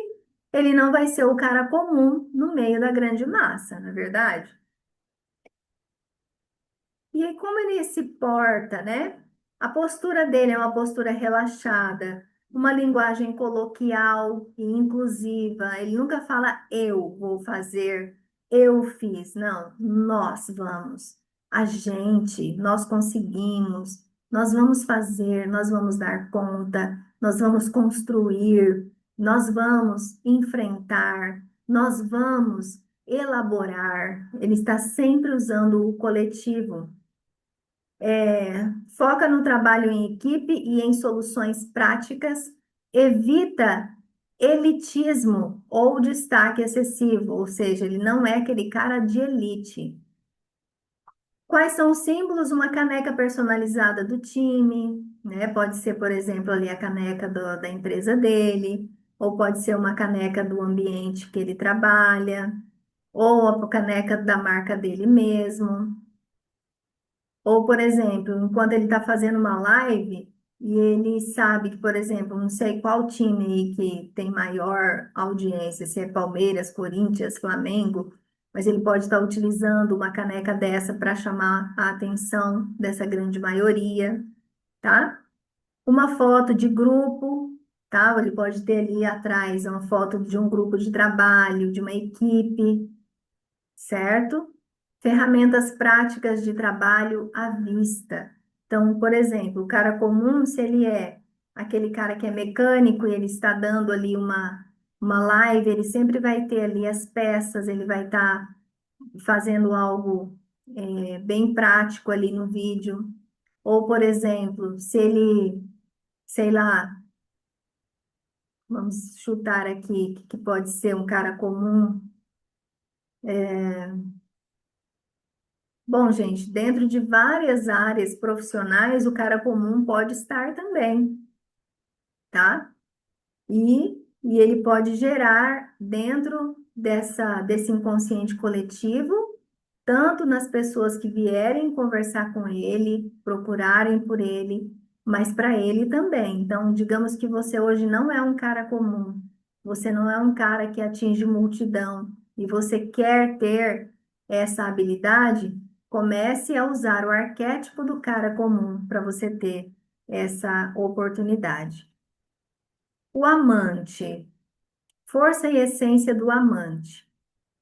ele não vai ser o cara comum no meio da grande massa, não é verdade? E aí, como ele se porta, né? A postura dele é uma postura relaxada, uma linguagem coloquial e inclusiva. Ele nunca fala eu vou fazer, eu fiz. Não, nós vamos. A gente, nós conseguimos, nós vamos fazer, nós vamos dar conta, nós vamos construir, nós vamos enfrentar, nós vamos elaborar. Ele está sempre usando o coletivo. Foca no trabalho em equipe e em soluções práticas, evita elitismo ou destaque excessivo, ou seja, ele não é aquele cara de elite. Quais são os símbolos? Uma caneca personalizada do time, né? Pode ser, por exemplo, ali a caneca da empresa dele, ou pode ser uma caneca do ambiente que ele trabalha, ou a caneca da marca dele mesmo. Ou, por exemplo, enquanto ele está fazendo uma live e ele sabe que, por exemplo, não sei qual time aí que tem maior audiência, se é Palmeiras, Corinthians, Flamengo, mas ele pode estar utilizando uma caneca dessa para chamar a atenção dessa grande maioria, tá? Uma foto de grupo, tá? Ele pode ter ali atrás uma foto de um grupo de trabalho, de uma equipe, certo? Ferramentas práticas de trabalho à vista. Então, por exemplo, o cara comum, se ele é aquele cara que é mecânico e ele está dando ali uma live, ele sempre vai ter ali as peças, ele vai estar fazendo algo bem prático ali no vídeo. Ou, por exemplo, se ele, sei lá, vamos chutar aqui, que pode ser um cara comum. Bom, gente, dentro de várias áreas profissionais, o cara comum pode estar também, tá? E ele pode gerar dentro desse inconsciente coletivo, tanto nas pessoas que vierem conversar com ele, procurarem por ele, mas para ele também. Então, digamos que você hoje não é um cara comum, você não é um cara que atinge multidão e você quer ter essa habilidade, comece a usar o arquétipo do cara comum para você ter essa oportunidade. O amante, força e essência do amante.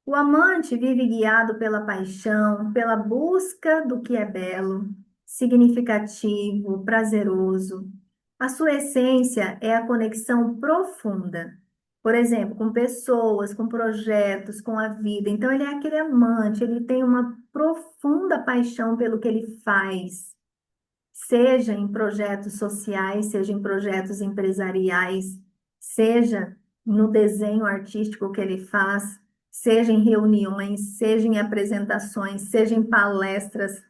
O amante vive guiado pela paixão, pela busca do que é belo, significativo, prazeroso. A sua essência é a conexão profunda, por exemplo, com pessoas, com projetos, com a vida. Então, ele é aquele amante, ele tem uma profunda paixão pelo que ele faz, seja em projetos sociais, seja em projetos empresariais, seja no desenho artístico que ele faz, seja em reuniões, seja em apresentações, seja em palestras.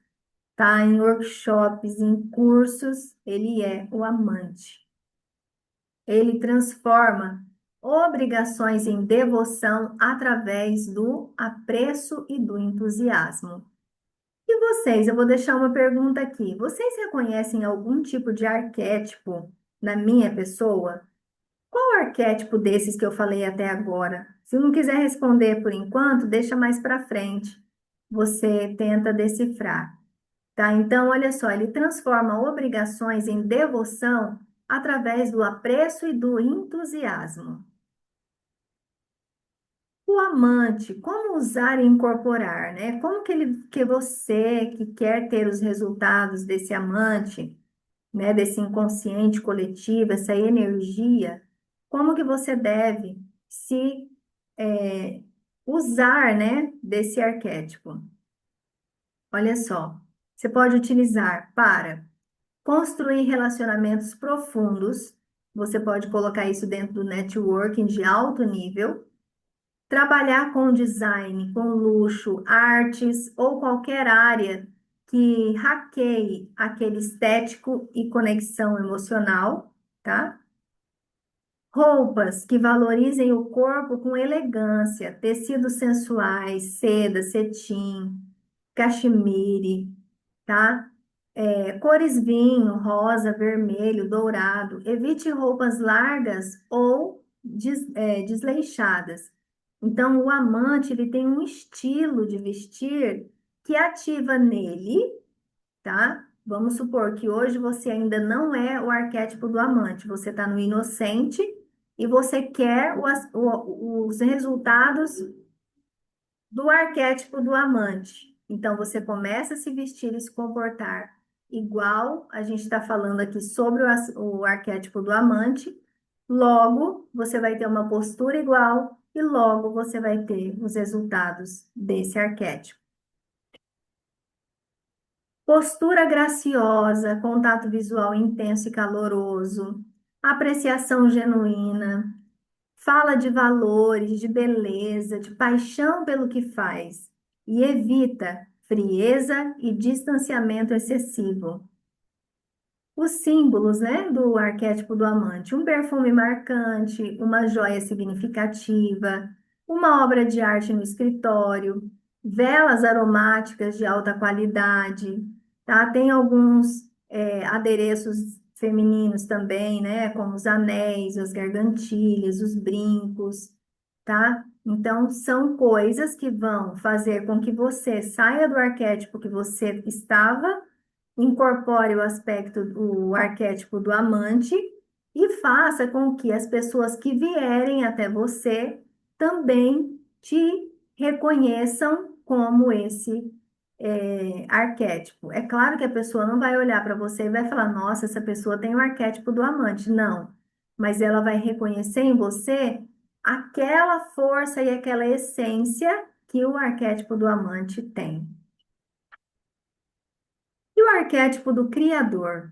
tá? Em workshops, em cursos, ele é o amante. Ele transforma obrigações em devoção através do apreço e do entusiasmo. E vocês, eu vou deixar uma pergunta aqui. Vocês reconhecem algum tipo de arquétipo na minha pessoa? Qual arquétipo desses que eu falei até agora? Se não quiser responder por enquanto, deixa mais para frente. Você tenta decifrar, tá? Então, olha só, ele transforma obrigações em devoção através do apreço e do entusiasmo. O amante, como usar e incorporar, né? Como que você que quer ter os resultados desse amante, né, desse inconsciente coletivo, essa energia, como que você deve se é, usar, né, desse arquétipo? Olha só, você pode utilizar para construir relacionamentos profundos, você pode colocar isso dentro do networking de alto nível, trabalhar com design, com luxo, artes ou qualquer área que hackeie aquele estético e conexão emocional, tá? Roupas que valorizem o corpo com elegância, tecidos sensuais, seda, cetim, cachemire, tá? Cores vinho, rosa, vermelho, dourado. Evite roupas largas ou desleixadas. Então, o amante ele tem um estilo de vestir que ativa nele, tá? Vamos supor que hoje você ainda não é o arquétipo do amante, você está no inocente e você quer os resultados do arquétipo do amante. Então, você começa a se vestir e se comportar igual a gente está falando aqui sobre o arquétipo do amante. Logo, você vai ter uma postura igual e logo você vai ter os resultados desse arquétipo. Postura graciosa, contato visual intenso e caloroso, apreciação genuína, fala de valores, de beleza, de paixão pelo que faz e evita frieza e distanciamento excessivo. Os símbolos, né, do arquétipo do amante: um perfume marcante, uma joia significativa, uma obra de arte no escritório, velas aromáticas de alta qualidade, tá? Tem alguns adereços femininos também, né, como os anéis, as gargantilhas, os brincos, tá? Então, são coisas que vão fazer com que você saia do arquétipo que você estava, incorpore o arquétipo do amante e faça com que as pessoas que vierem até você também te reconheçam como esse arquétipo. É claro que a pessoa não vai olhar para você e vai falar, nossa, essa pessoa tem o arquétipo do amante. Não, mas ela vai reconhecer em você aquela força e aquela essência que o arquétipo do amante tem. E o arquétipo do Criador?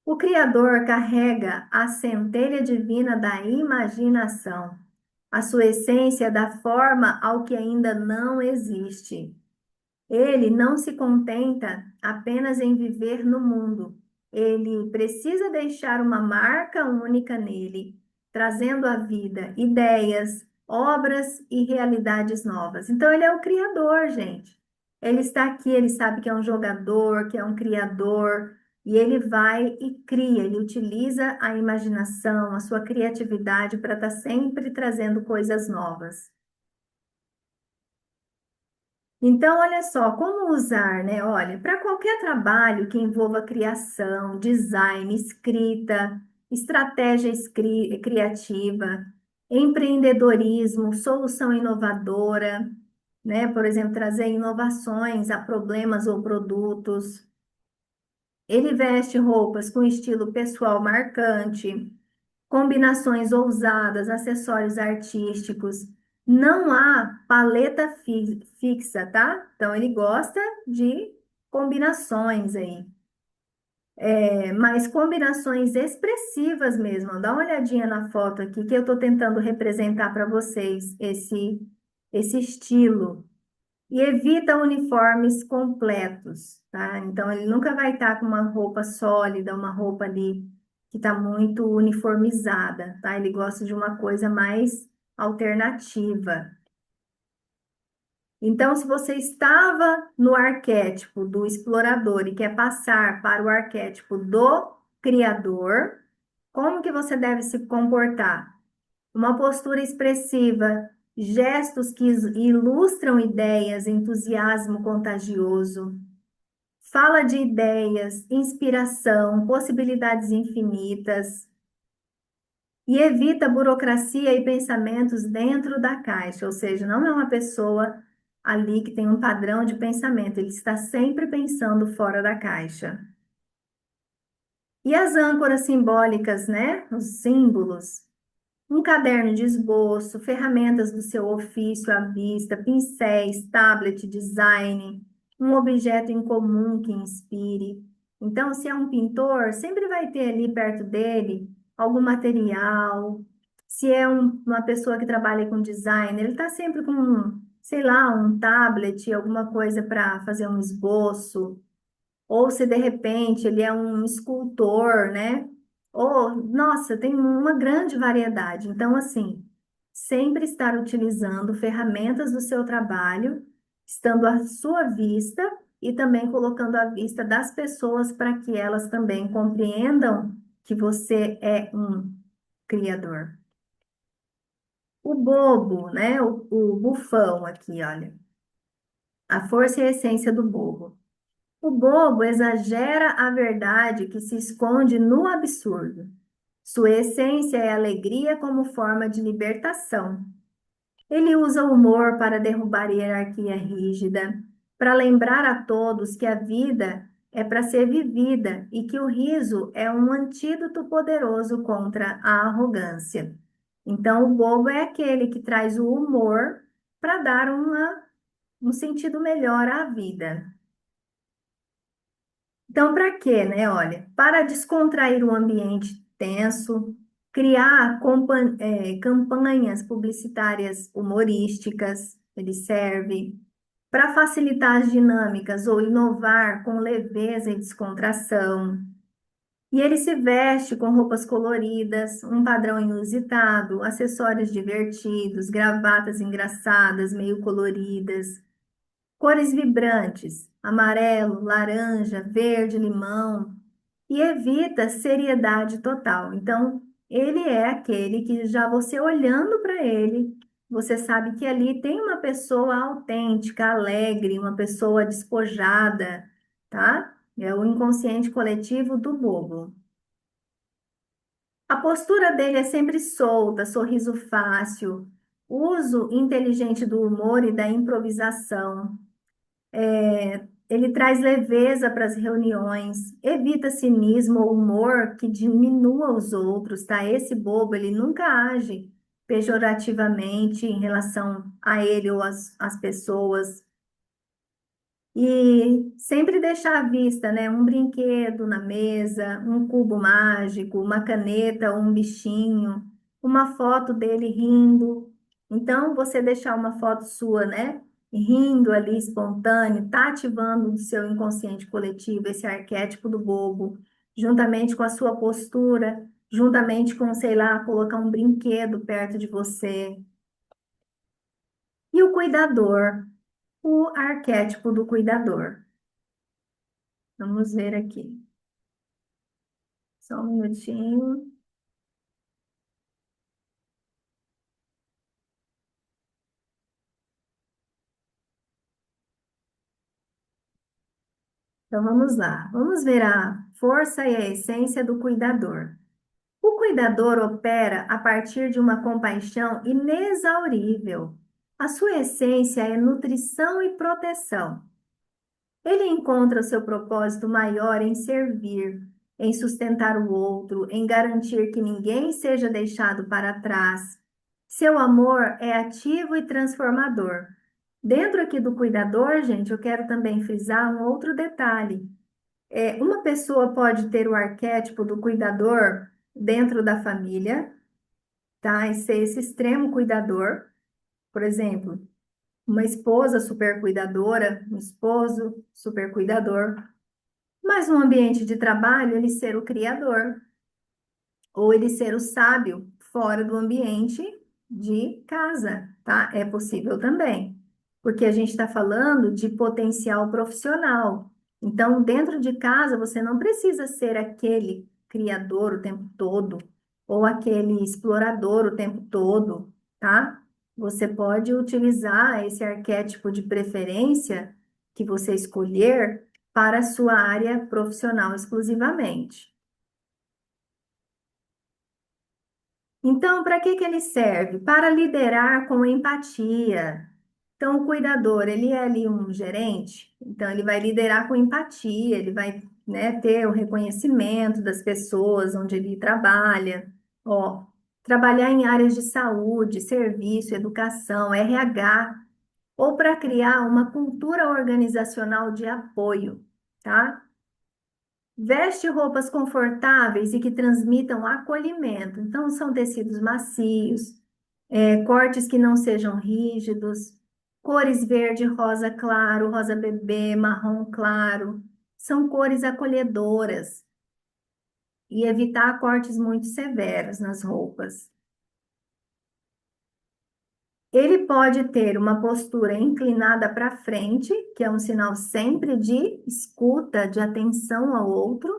O Criador carrega a centelha divina da imaginação, a sua essência da forma ao que ainda não existe. Ele não se contenta apenas em viver no mundo. Ele precisa deixar uma marca única nele, trazendo à vida ideias, obras e realidades novas. Então, ele é o criador, gente. Ele está aqui, ele sabe que é um jogador, que é um criador, e ele vai e cria, ele utiliza a imaginação, a sua criatividade para estar sempre trazendo coisas novas. Então, olha só, como usar, né? Olha, para qualquer trabalho que envolva criação, design, escrita, estratégia criativa, empreendedorismo, solução inovadora, né? Por exemplo, trazer inovações a problemas ou produtos. Ele veste roupas com estilo pessoal marcante, combinações ousadas, acessórios artísticos. Não há paleta fixa, tá? Então ele gosta de combinações aí. Mas combinações expressivas mesmo. Dá uma olhadinha na foto aqui que eu estou tentando representar para vocês esse estilo. E evita uniformes completos, tá? Então, ele nunca vai estar com uma roupa sólida, uma roupa ali que está muito uniformizada, tá? Ele gosta de uma coisa mais alternativa. Então, se você estava no arquétipo do explorador e quer passar para o arquétipo do criador, como que você deve se comportar? Uma postura expressiva, gestos que ilustram ideias, entusiasmo contagioso, fala de ideias, inspiração, possibilidades infinitas e evita burocracia e pensamentos dentro da caixa, ou seja, não é uma pessoa ali que tem um padrão de pensamento, ele está sempre pensando fora da caixa. E as âncoras simbólicas, né? Os símbolos. Um caderno de esboço, ferramentas do seu ofício à vista, pincéis, tablet, design, um objeto em comum que inspire. Então, se é um pintor, sempre vai ter ali perto dele algum material. Se é uma pessoa que trabalha com design, ele está sempre com, sei lá, um tablet, alguma coisa para fazer um esboço. Ou se de repente ele é um escultor, né? Ou, nossa, tem uma grande variedade. Então, assim, sempre estar utilizando ferramentas do seu trabalho, estando à sua vista e também colocando à vista das pessoas para que elas também compreendam que você é um criador. O bobo, né? O bufão aqui, olha. A força e a essência do bobo. O bobo exagera a verdade que se esconde no absurdo. Sua essência é alegria como forma de libertação. Ele usa o humor para derrubar a hierarquia rígida, para lembrar a todos que a vida é para ser vivida e que o riso é um antídoto poderoso contra a arrogância. Então, o bobo é aquele que traz o humor para dar um sentido melhor à vida. Então, para quê, né? Olha, para descontrair o ambiente tenso, criar campanhas publicitárias humorísticas, ele serve para facilitar as dinâmicas ou inovar com leveza e descontração. E ele se veste com roupas coloridas, um padrão inusitado, acessórios divertidos, gravatas engraçadas, meio coloridas. Cores vibrantes, amarelo, laranja, verde, limão, e evita seriedade total. Então, ele é aquele que já você olhando para ele, você sabe que ali tem uma pessoa autêntica, alegre, uma pessoa despojada, tá? É o inconsciente coletivo do bobo. A postura dele é sempre solta, sorriso fácil, uso inteligente do humor e da improvisação. Ele traz leveza para as reuniões, evita cinismo ou humor que diminua os outros, tá? Esse bobo, ele nunca age pejorativamente em relação a ele ou às pessoas. E sempre deixar à vista, né? Um brinquedo na mesa, um cubo mágico, uma caneta ou um bichinho, uma foto dele rindo. Então, você deixar uma foto sua, né? Rindo ali, espontâneo, tá ativando o seu inconsciente coletivo, esse arquétipo do bobo, juntamente com a sua postura, juntamente com, sei lá, colocar um brinquedo perto de você. E o cuidador, o arquétipo do cuidador. Vamos ver aqui. Só um minutinho. Então vamos lá. Vamos ver a força e a essência do cuidador. O cuidador opera a partir de uma compaixão inexaurível. A sua essência é nutrição e proteção. Ele encontra o seu propósito maior em servir, em sustentar o outro, em garantir que ninguém seja deixado para trás. Seu amor é ativo e transformador. Dentro aqui do cuidador, gente, eu quero também frisar um outro detalhe. Uma pessoa pode ter o arquétipo do cuidador dentro da família, tá? E ser esse extremo cuidador, por exemplo. uma esposa super cuidadora, um esposo super cuidador, mas no ambiente de trabalho ele ser o criador, ou ele ser o sábio fora do ambiente de casa, tá? É possível também, porque a gente está falando de potencial profissional. Então, dentro de casa, você não precisa ser aquele criador o tempo todo, ou aquele explorador o tempo todo, tá? Você pode utilizar esse arquétipo de preferência que você escolher para a sua área profissional exclusivamente. Então, para que que ele serve? Para liderar com empatia. Então, o cuidador, ele é ali um gerente, então ele vai liderar com empatia, ele vai, né, ter o reconhecimento das pessoas onde ele trabalha. Ó, trabalhar em áreas de saúde, serviço, educação, RH, ou para criar uma cultura organizacional de apoio, tá? Veste roupas confortáveis e que transmitam acolhimento. Então, são tecidos macios, cortes que não sejam rígidos, cores verde, rosa claro, rosa bebê, marrom claro. São cores acolhedoras e evitar cortes muito severos nas roupas. Ele pode ter uma postura inclinada para frente, que é um sinal sempre de escuta, de atenção ao outro,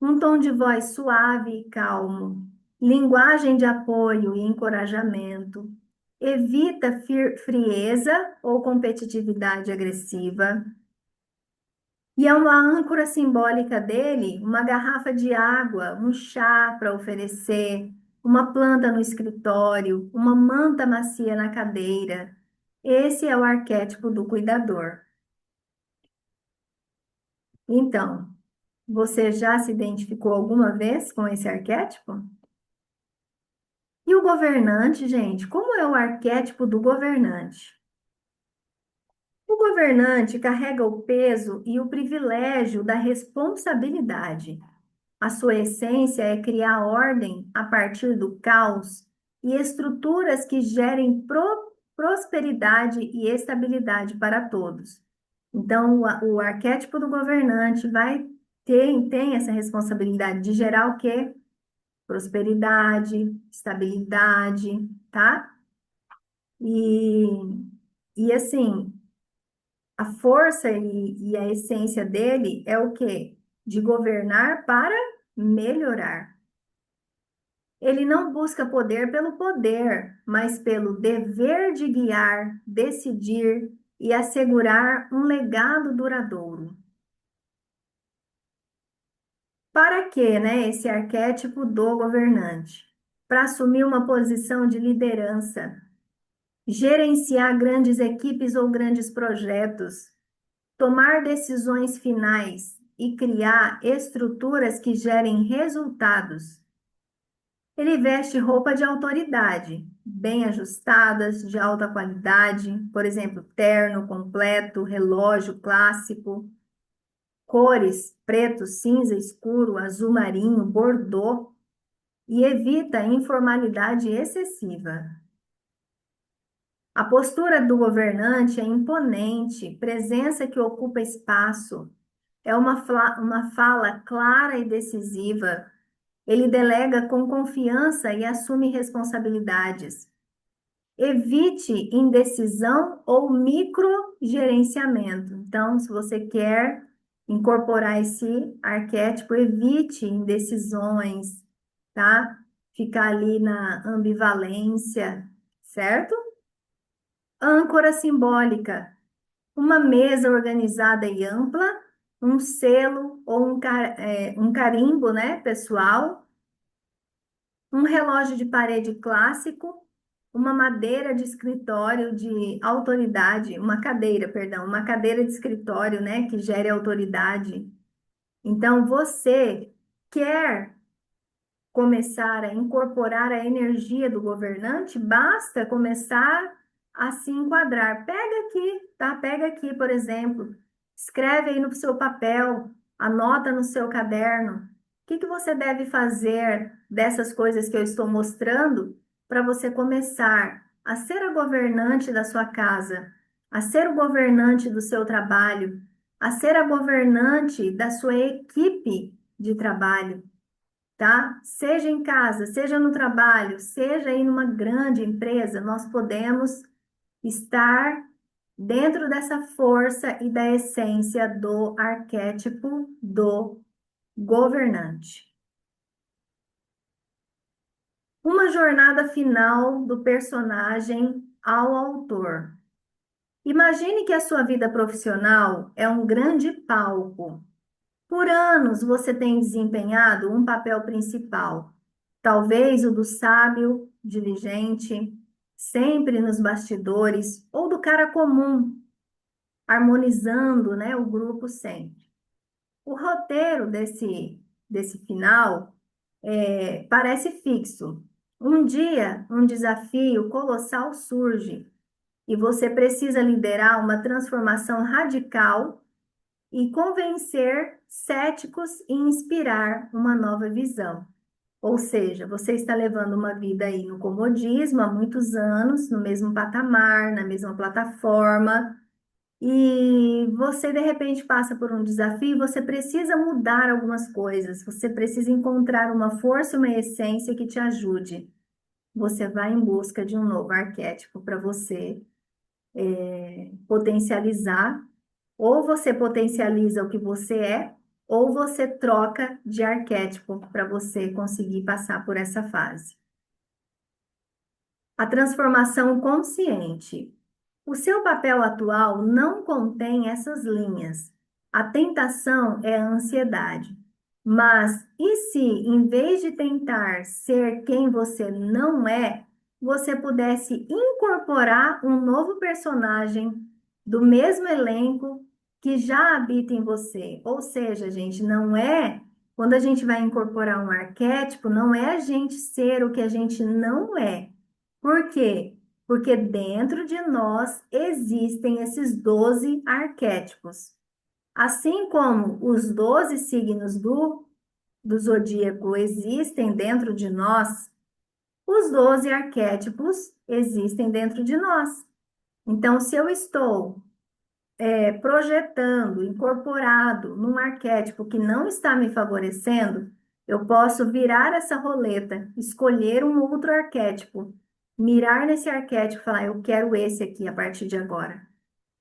um tom de voz suave e calmo, linguagem de apoio e encorajamento, evita frieza ou competitividade agressiva. E é uma âncora simbólica dele, uma garrafa de água, um chá para oferecer, uma planta no escritório, uma manta macia na cadeira. Esse é o arquétipo do cuidador. Então, você já se identificou alguma vez com esse arquétipo? E o governante, gente, como é o arquétipo do governante? O governante carrega o peso e o privilégio da responsabilidade. A sua essência é criar ordem a partir do caos e estruturas que gerem prosperidade e estabilidade para todos. Então, o arquétipo do governante tem essa responsabilidade de gerar o quê? Prosperidade, estabilidade, tá? E, e assim, a força e a essência dele é o quê? De governar para melhorar. Ele não busca poder pelo poder, mas pelo dever de guiar, decidir e assegurar um legado duradouro. Para quê, né, esse arquétipo do governante? Para assumir uma posição de liderança, gerenciar grandes equipes ou grandes projetos, tomar decisões finais e criar estruturas que gerem resultados. Ele veste roupa de autoridade, bem ajustadas, de alta qualidade, por exemplo, terno completo, relógio clássico, cores preto, cinza escuro, azul marinho, bordô, e evita informalidade excessiva. A postura do governante é imponente, presença que ocupa espaço, é uma fala clara e decisiva. Ele delega com confiança e assume responsabilidades. Evite indecisão ou microgerenciamento. Então, se você quer incorporar esse arquétipo, evite indecisões, tá? Ficar ali na ambivalência, certo? Âncora simbólica, uma mesa organizada e ampla, um selo ou um carimbo, né, pessoal, um relógio de parede clássico, uma madeira de escritório de autoridade, uma cadeira, perdão, uma cadeira de escritório, né, que gere autoridade. Então, você quer começar a incorporar a energia do governante, basta começar a se enquadrar. Pega aqui, tá? Pega aqui, por exemplo, escreve aí no seu papel, anota no seu caderno. O que que você deve fazer dessas coisas que eu estou mostrando para você começar a ser a governante da sua casa, a ser o governante do seu trabalho, a ser a governante da sua equipe de trabalho, tá? Seja em casa, seja no trabalho, seja em uma grande empresa, nós podemos estar dentro dessa força e da essência do arquétipo do governante. Uma jornada final do personagem ao autor. Imagine que a sua vida profissional é um grande palco. Por anos você tem desempenhado um papel principal, talvez o do sábio, diligente, sempre nos bastidores, ou do cara comum, harmonizando, né, o grupo sempre. O roteiro desse final parece fixo. Um dia, um desafio colossal surge e você precisa liderar uma transformação radical e convencer céticos e inspirar uma nova visão. Ou seja, você está levando uma vida aí no comodismo há muitos anos, no mesmo patamar, na mesma plataforma, e você de repente passa por um desafio, e você precisa mudar algumas coisas, você precisa encontrar uma força, uma essência que te ajude. Você vai em busca de um novo arquétipo para você potencializar, ou você potencializa o que você é, ou você troca de arquétipo para você conseguir passar por essa fase. A transformação consciente. O seu papel atual não contém essas linhas. A tentação é a ansiedade. Mas e se, em vez de tentar ser quem você não é, você pudesse incorporar um novo personagem do mesmo elenco que já habita em você? Ou seja, gente, não é. Quando a gente vai incorporar um arquétipo, não é a gente ser o que a gente não é. Por quê? Porque dentro de nós existem esses 12 arquétipos. Assim como os 12 signos do zodíaco existem dentro de nós, os 12 arquétipos existem dentro de nós. Então, se eu estou projetando, incorporado num arquétipo que não está me favorecendo, eu posso virar essa roleta, escolher um outro arquétipo, mirar nesse arquétipo e falar, eu quero esse aqui a partir de agora.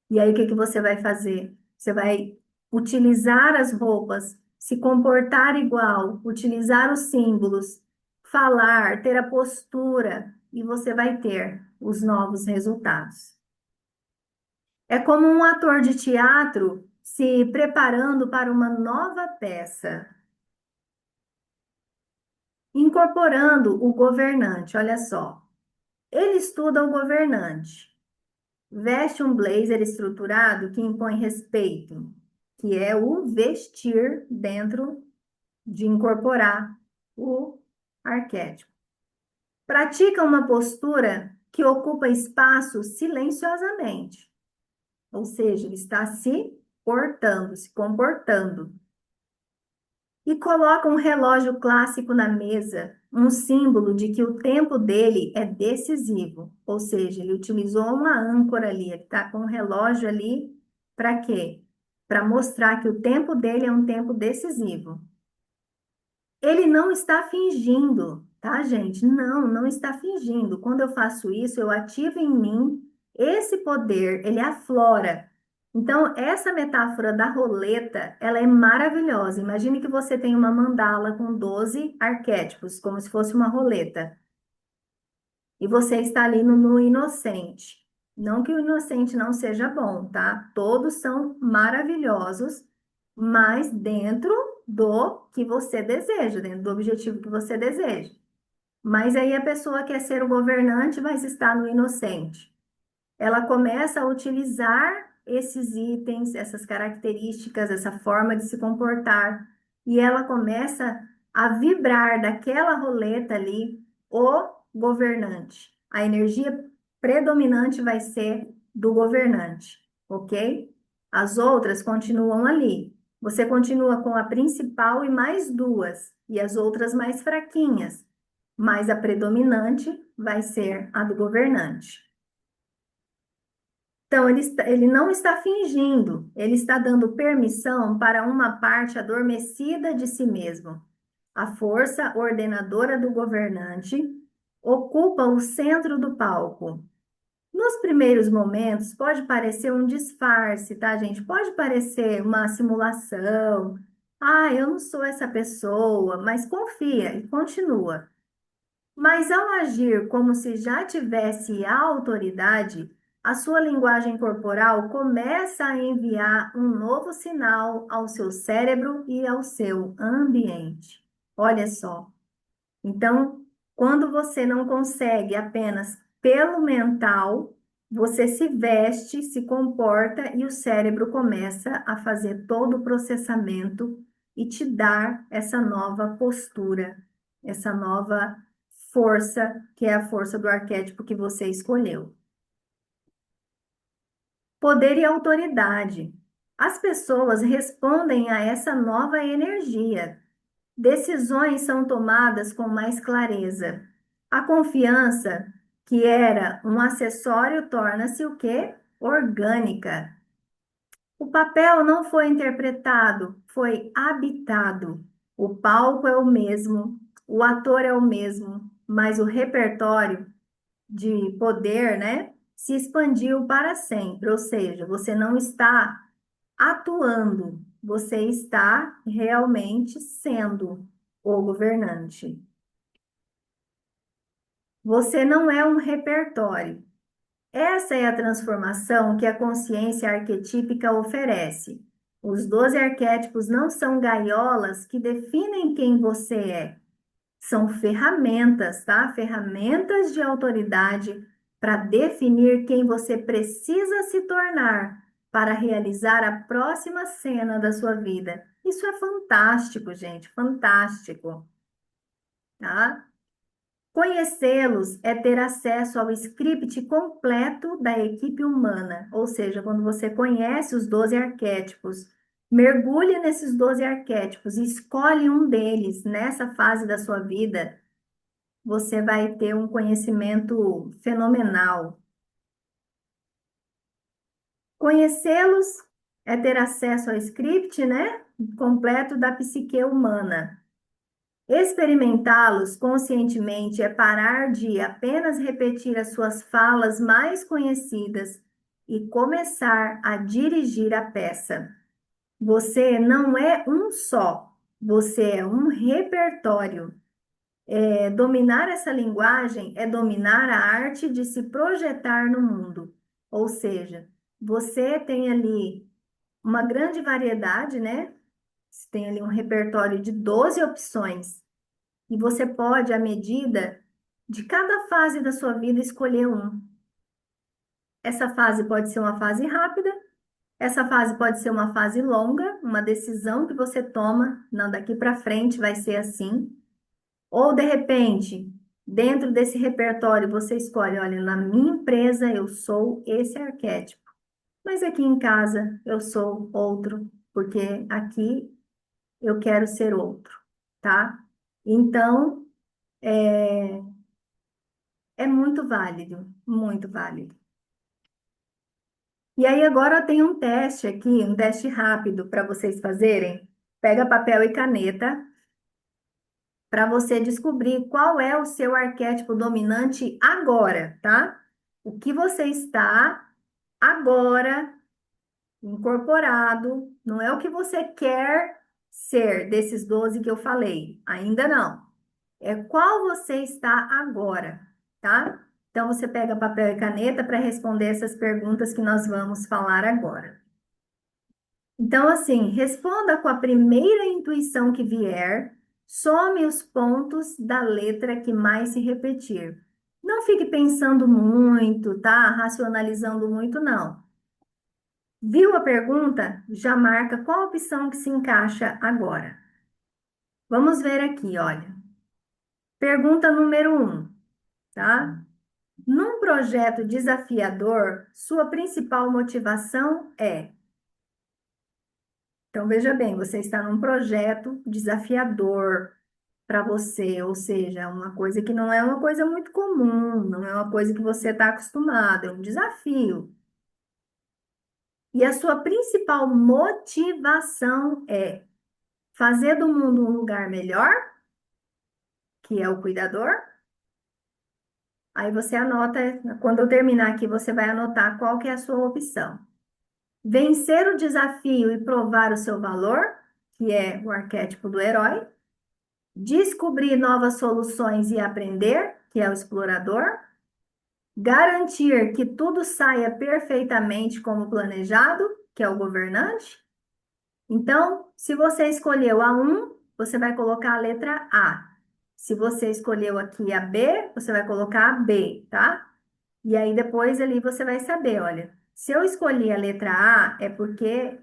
E aí, o que que você vai fazer? Você vai utilizar as roupas, se comportar igual, utilizar os símbolos, falar, ter a postura, e você vai ter os novos resultados. É como um ator de teatro se preparando para uma nova peça, incorporando o governante. Olha só, ele estuda o governante, veste um blazer estruturado que impõe respeito, que é o vestir dentro de incorporar o arquétipo. Pratica uma postura que ocupa espaço silenciosamente, ou seja, ele está se portando, se comportando. E coloca um relógio clássico na mesa, um símbolo de que o tempo dele é decisivo. Ou seja, ele utilizou uma âncora ali, ele está com um relógio ali, para quê? Para mostrar que o tempo dele é um tempo decisivo. Ele não está fingindo, tá, gente? Não, não está fingindo. Quando eu faço isso, eu ativo em mim esse poder, ele aflora. Então, essa metáfora da roleta, ela é maravilhosa. Imagine que você tem uma mandala com 12 arquétipos, como se fosse uma roleta. E você está ali no inocente. Não que o inocente não seja bom, tá? Todos são maravilhosos, mas dentro do que você deseja, dentro do objetivo que você deseja. Mas aí a pessoa quer ser o governante, mas está no inocente. Ela começa a utilizar esses itens, essas características, essa forma de se comportar, e ela começa a vibrar daquela roleta ali o governante. A energia predominante vai ser do governante, ok? As outras continuam ali. Você continua com a principal e mais duas, e as outras mais fraquinhas. mas a predominante vai ser a do governante. Então, ele não está fingindo, ele está dando permissão para uma parte adormecida de si mesmo. A força ordenadora do governante ocupa o centro do palco. Nos primeiros momentos, pode parecer um disfarce, tá, gente? Pode parecer uma simulação. Ah, eu não sou essa pessoa, mas confia e continua. Mas ao agir como se já tivesse a autoridade, a sua linguagem corporal começa a enviar um novo sinal ao seu cérebro e ao seu ambiente. Olha só. Então, quando você não consegue apenas pelo mental, você se veste, se comporta e o cérebro começa a fazer todo o processamento e te dar essa nova postura, essa nova força, que é a força do arquétipo que você escolheu. Poder e autoridade. As pessoas respondem a essa nova energia. Decisões são tomadas com mais clareza. A confiança, que era um acessório, torna-se o quê? Orgânica. O papel não foi interpretado, foi habitado. O palco é o mesmo, o ator é o mesmo, mas o repertório de poder, né, se expandiu para sempre. Ou seja, você não está atuando, você está realmente sendo o governante. Você não é um repertório. Essa é a transformação que a consciência arquetípica oferece. Os 12 arquétipos não são gaiolas que definem quem você é. São ferramentas, tá? Ferramentas de autoridade para definir quem você precisa se tornar para realizar a próxima cena da sua vida. Isso é fantástico, gente, fantástico, tá? Conhecê-los é ter acesso ao script completo da equipe humana, ou seja, quando você conhece os 12 arquétipos, mergulhe nesses 12 arquétipos e escolhe um deles nessa fase da sua vida, você vai ter um conhecimento fenomenal. Conhecê-los é ter acesso ao script, né, completo da psique humana. Experimentá-los conscientemente é parar de apenas repetir as suas falas mais conhecidas e começar a dirigir a peça. Você não é um só, você é um repertório. Dominar essa linguagem é dominar a arte de se projetar no mundo. Ou seja, você tem ali uma grande variedade, né? Você tem ali um repertório de 12 opções. E você pode, à medida de cada fase da sua vida, escolher um. Essa fase pode ser uma fase rápida, essa fase pode ser uma fase longa, uma decisão que você toma, não, daqui para frente vai ser assim. Ou, de repente, dentro desse repertório, você escolhe, olha, na minha empresa eu sou esse arquétipo, mas aqui em casa eu sou outro, porque aqui eu quero ser outro, tá? Então, é, é muito válido, muito válido. E aí agora eu tenho um teste aqui, um teste rápido para vocês fazerem. Pega papel e caneta para você descobrir qual é o seu arquétipo dominante agora, tá? O que você está agora incorporado, não é o que você quer ser desses 12 que eu falei, ainda não. É qual você está agora, tá? Então você pega papel e caneta para responder essas perguntas que nós vamos falar agora. Então, assim, responda com a primeira intuição que vier, some os pontos da letra que mais se repetir. Não fique pensando muito, tá? Racionalizando muito, não. Viu a pergunta? Já marca qual opção que se encaixa agora. Vamos ver aqui, olha. Pergunta número 1, tá? Num projeto desafiador, sua principal motivação é. Então, veja bem, você está num projeto desafiador. para você, ou seja, é uma coisa que não é uma coisa muito comum, não é uma coisa que você está acostumado, é um desafio. E a sua principal motivação é fazer do mundo um lugar melhor, que é o cuidador. Aí você anota, quando eu terminar aqui, você vai anotar qual que é a sua opção. Vencer o desafio e provar o seu valor, que é o arquétipo do herói. Descobrir novas soluções e aprender, que é o explorador. Garantir que tudo saia perfeitamente como planejado, que é o governante. Então, se você escolheu a um, você vai colocar a letra A. Se você escolheu aqui a B, você vai colocar a B, tá? E aí depois ali você vai saber, olha, se eu escolhi a letra A é porque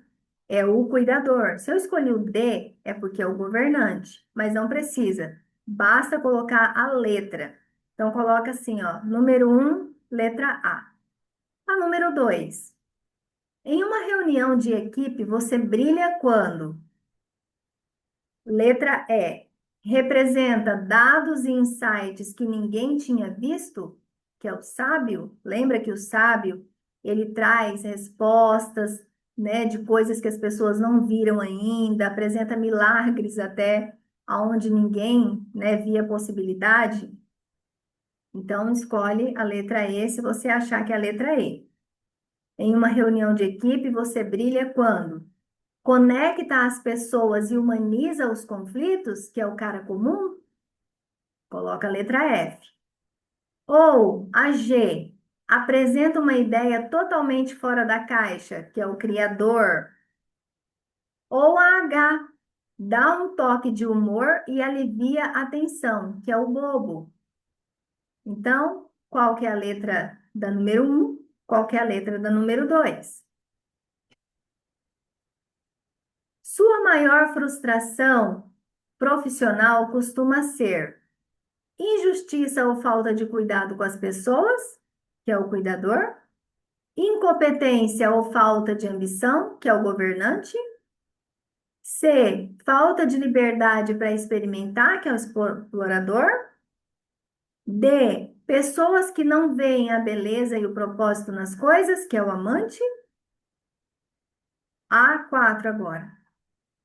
é o cuidador. Se eu escolhi o D é porque é o governante, mas não precisa. Basta colocar a letra. Então coloca assim, ó, número um, letra A. A número 2. Em uma reunião de equipe, você brilha quando? Letra E. Representa dados e insights que ninguém tinha visto, que é o sábio. Lembra que o sábio, ele traz respostas, né, de coisas que as pessoas não viram ainda, apresenta milagres até aonde ninguém, né, via possibilidade. Então, escolhe a letra E se você achar que é a letra E. Em uma reunião de equipe, você brilha quando? Conecta as pessoas e humaniza os conflitos, que é o cara comum, coloca a letra F. Ou a G, apresenta uma ideia totalmente fora da caixa, que é o criador. Ou a H, dá um toque de humor e alivia a tensão, que é o bobo. Então, qual que é a letra da número um? Qual que é a letra da número 2? Sua maior frustração profissional costuma ser injustiça ou falta de cuidado com as pessoas, que é o cuidador. Incompetência ou falta de ambição, que é o governante. C, falta de liberdade para experimentar, que é o explorador. D, pessoas que não veem a beleza e o propósito nas coisas, que é o amante. A4 agora.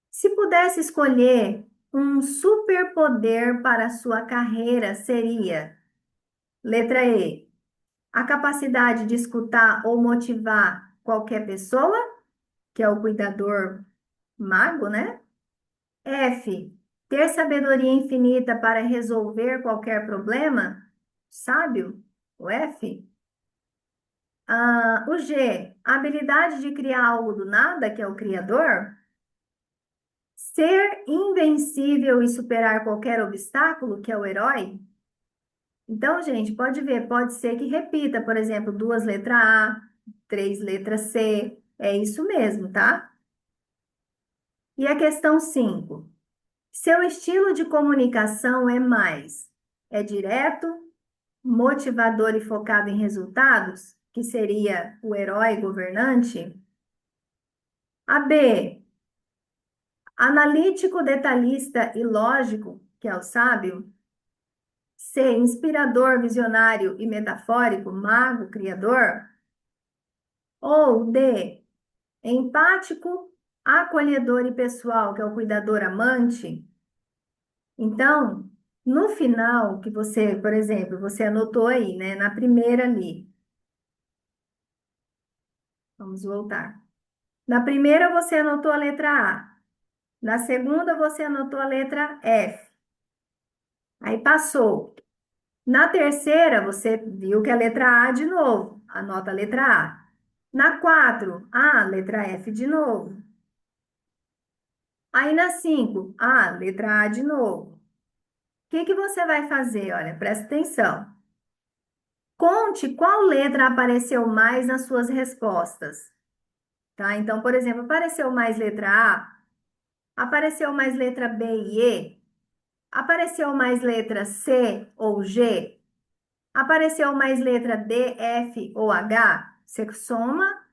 Se pudesse escolher um superpoder para a sua carreira, seria: letra E, a capacidade de escutar ou motivar qualquer pessoa, que é o cuidador mago, né? F, ter sabedoria infinita para resolver qualquer problema, sábio, o F. O G, a habilidade de criar algo do nada, que é o criador. Ser invencível e superar qualquer obstáculo, que é o herói. Então, gente, pode ver, pode ser que repita, por exemplo, duas letras A, três letras C. É isso mesmo, tá? E a questão 5. Seu estilo de comunicação é direto, motivador e focado em resultados, que seria o herói governante. A B, analítico, detalhista e lógico, que é o sábio. C, inspirador, visionário e metafórico, mago, criador. Ou D, empático, acolhedor e pessoal, que é o cuidador amante. Então, no final, que você, por exemplo, você anotou aí, né, na primeira ali. Vamos voltar. Na primeira, você anotou a letra A. Na segunda, você anotou a letra F. Aí passou. Na terceira, você viu que é a letra A de novo. Anota a letra A. Na 4, A, letra F de novo. Aí na 5, A, letra A de novo. O que que você vai fazer? Olha, presta atenção. Conte qual letra apareceu mais nas suas respostas, tá? Então, por exemplo, apareceu mais letra A, apareceu mais letra B e E, apareceu mais letra C ou G, apareceu mais letra D, F ou H. Você soma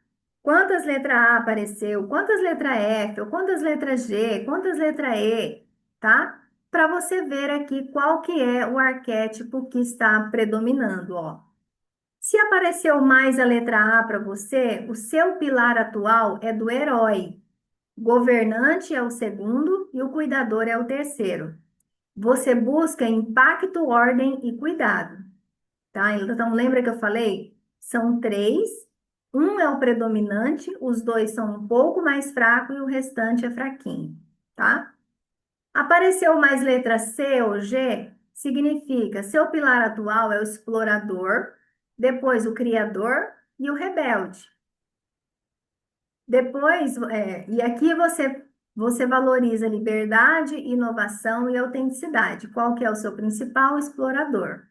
quantas letras A apareceu, quantas letras F, ou quantas letras G, quantas letras E, tá? para você ver aqui qual que é o arquétipo que está predominando, ó. Se apareceu mais a letra A para você, o seu pilar atual é do herói. Governante é o segundo e o cuidador é o terceiro. Você busca impacto, ordem e cuidado, tá? Então, lembra que eu falei? São três. Um é o predominante, os dois são um pouco mais fracos e o restante é fraquinho, tá? Apareceu mais letra C ou G, significa seu pilar atual é o explorador, depois o criador e o rebelde. Depois, e aqui você valoriza liberdade, inovação e autenticidade. Qual que é o seu principal explorador?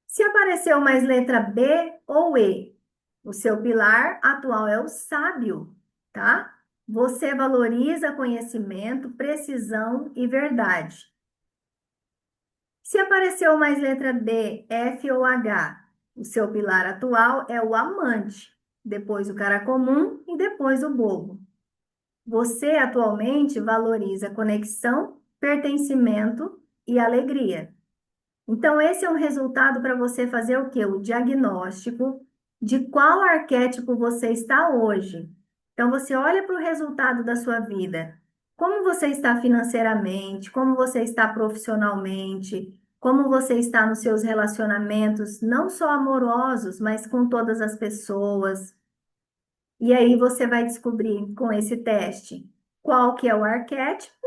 Se apareceu mais letra B ou E, o seu pilar atual é o sábio, tá? Você valoriza conhecimento, precisão e verdade. Se apareceu mais letra D, F ou H, o seu pilar atual é o amante, depois o cara comum e depois o bobo. Você atualmente valoriza conexão, pertencimento e alegria. Então, esse é um resultado para você fazer o quê? O diagnóstico de qual arquétipo você está hoje. Então, você olha para o resultado da sua vida. Como você está financeiramente, como você está profissionalmente, como você está nos seus relacionamentos, não só amorosos, mas com todas as pessoas. E aí você vai descobrir com esse teste qual que é o arquétipo.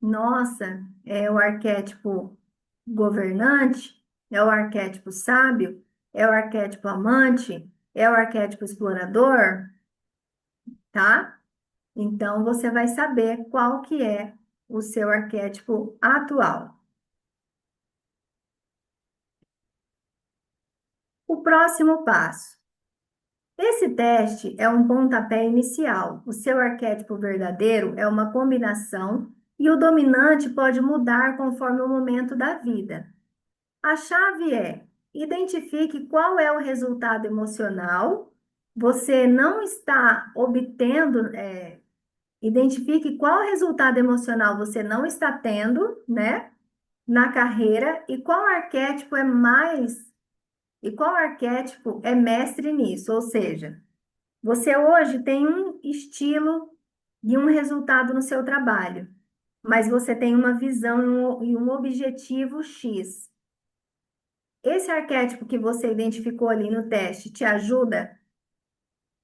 Nossa, é o arquétipo governante, é o arquétipo sábio, é o arquétipo amante, é o arquétipo explorador, tá? Então você vai saber qual que é o seu arquétipo atual. O próximo passo. Esse teste é um pontapé inicial. O seu arquétipo verdadeiro é uma combinação e o dominante pode mudar conforme o momento da vida. A chave é: identifique qual é o resultado emocional. Você não está obtendo, identifique qual resultado emocional você não está tendo, né, na carreira e qual arquétipo é mestre nisso. Ou seja, você hoje tem um estilo e um resultado no seu trabalho, mas você tem uma visão e um objetivo X. Esse arquétipo que você identificou ali no teste te ajuda?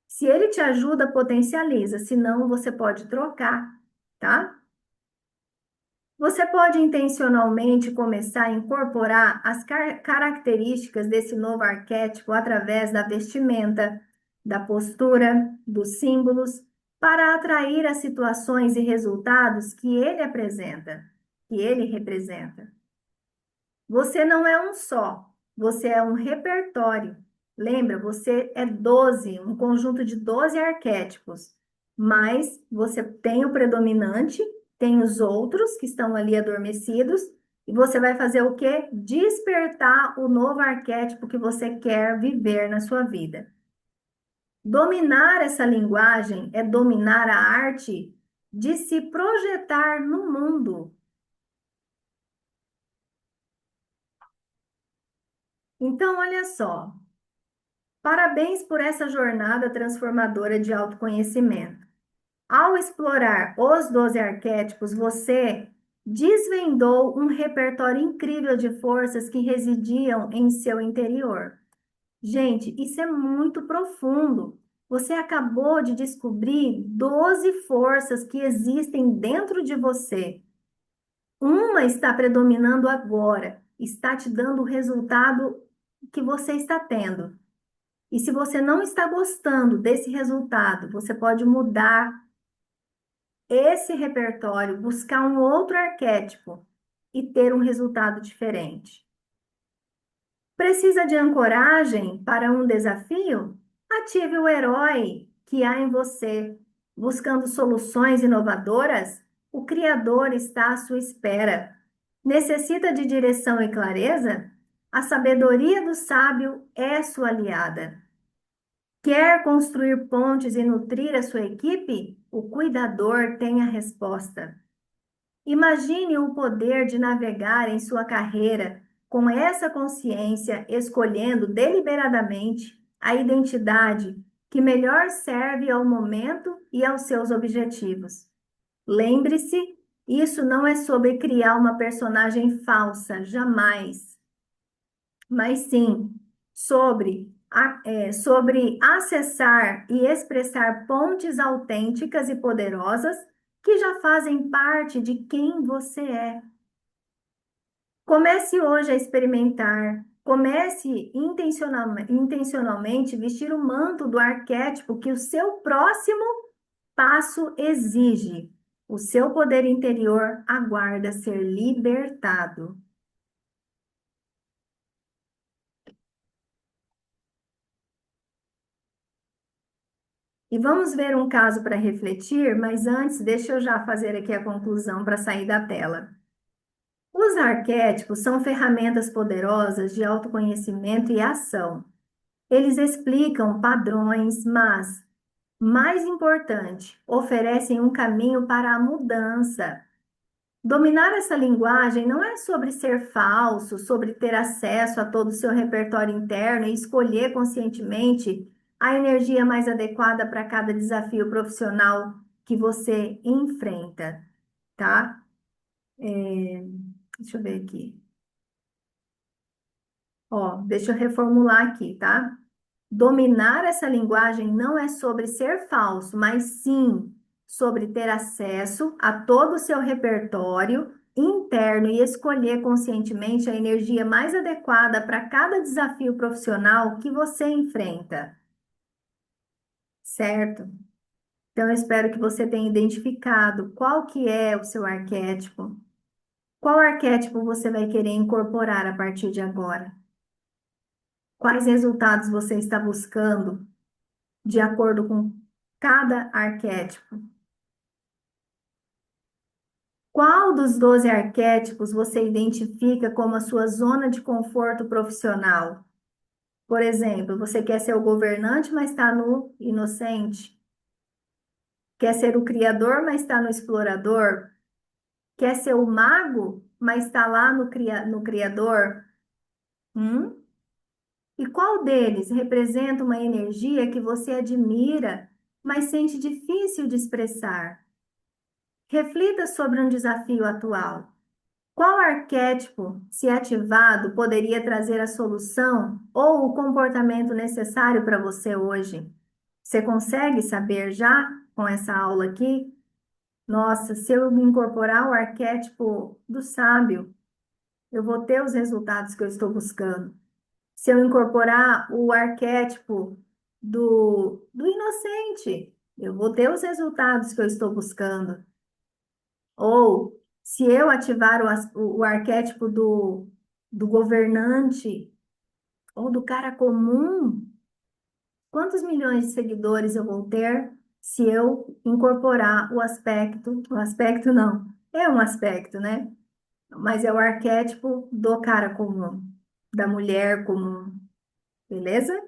Se ele te ajuda, potencializa, senão você pode trocar, tá? Você pode intencionalmente começar a incorporar as características desse novo arquétipo através da vestimenta, da postura, dos símbolos, para atrair as situações e resultados que ele apresenta, que ele representa. Você não é um só, você é um repertório. Lembra, você é 12, um conjunto de 12 arquétipos, mas você tem o predominante, tem os outros que estão ali adormecidos, e você vai fazer o quê? Despertar o novo arquétipo que você quer viver na sua vida. Dominar essa linguagem é dominar a arte de se projetar no mundo. Então, olha só. Parabéns por essa jornada transformadora de autoconhecimento. Ao explorar os 12 arquétipos, você desvendou um repertório incrível de forças que residiam em seu interior. Gente, isso é muito profundo. Você acabou de descobrir 12 forças que existem dentro de você. Uma está predominando agora, está te dando o resultado que você está tendo. E se você não está gostando desse resultado, você pode mudar esse repertório, buscar um outro arquétipo e ter um resultado diferente. Precisa de ancoragem para um desafio? Ative o herói que há em você. Buscando soluções inovadoras, o Criador está à sua espera. Necessita de direção e clareza? A sabedoria do sábio é sua aliada. Quer construir pontes e nutrir a sua equipe? O cuidador tem a resposta. Imagine o poder de navegar em sua carreira com essa consciência, escolhendo deliberadamente a identidade que melhor serve ao momento e aos seus objetivos. Lembre-se, isso não é sobre criar uma personagem falsa, jamais, mas sim sobre acessar e expressar pontes autênticas e poderosas que já fazem parte de quem você é. Comece hoje a experimentar, comece intencionalmente vestir o manto do arquétipo que o seu próximo passo exige. O seu poder interior aguarda ser libertado. E vamos ver um caso para refletir, mas antes, deixa eu já fazer aqui a conclusão para sair da tela. Os arquétipos são ferramentas poderosas de autoconhecimento e ação. Eles explicam padrões, mas, mais importante, oferecem um caminho para a mudança. Dominar essa linguagem não é sobre ser falso, sobre ter acesso a todo o seu repertório interno e escolher conscientemente a energia mais adequada para cada desafio profissional que você enfrenta, tá? Deixa eu ver aqui. Ó, deixa eu reformular aqui, tá? Dominar essa linguagem não é sobre ser falso, mas sim sobre ter acesso a todo o seu repertório interno e escolher conscientemente a energia mais adequada para cada desafio profissional que você enfrenta, certo? Então, eu espero que você tenha identificado qual que é o seu arquétipo. Qual arquétipo você vai querer incorporar a partir de agora? Quais resultados você está buscando de acordo com cada arquétipo? Qual dos 12 arquétipos você identifica como a sua zona de conforto profissional? Por exemplo, você quer ser o governante, mas está no inocente. Quer ser o criador, mas está no explorador. Quer ser o mago, mas está lá no criador. Hum? E qual deles representa uma energia que você admira, mas sente difícil de expressar? Reflita sobre um desafio atual. Qual arquétipo, se ativado, poderia trazer a solução ou o comportamento necessário para você hoje? Você consegue saber já com essa aula aqui? Nossa, se eu incorporar o arquétipo do sábio, eu vou ter os resultados que eu estou buscando. Se eu incorporar o arquétipo do inocente, eu vou ter os resultados que eu estou buscando. Ou se eu ativar o arquétipo do governante ou do cara comum, quantos milhões de seguidores eu vou ter se eu incorporar o aspecto não, é um aspecto, né? Mas é o arquétipo do cara comum, da mulher comum, beleza?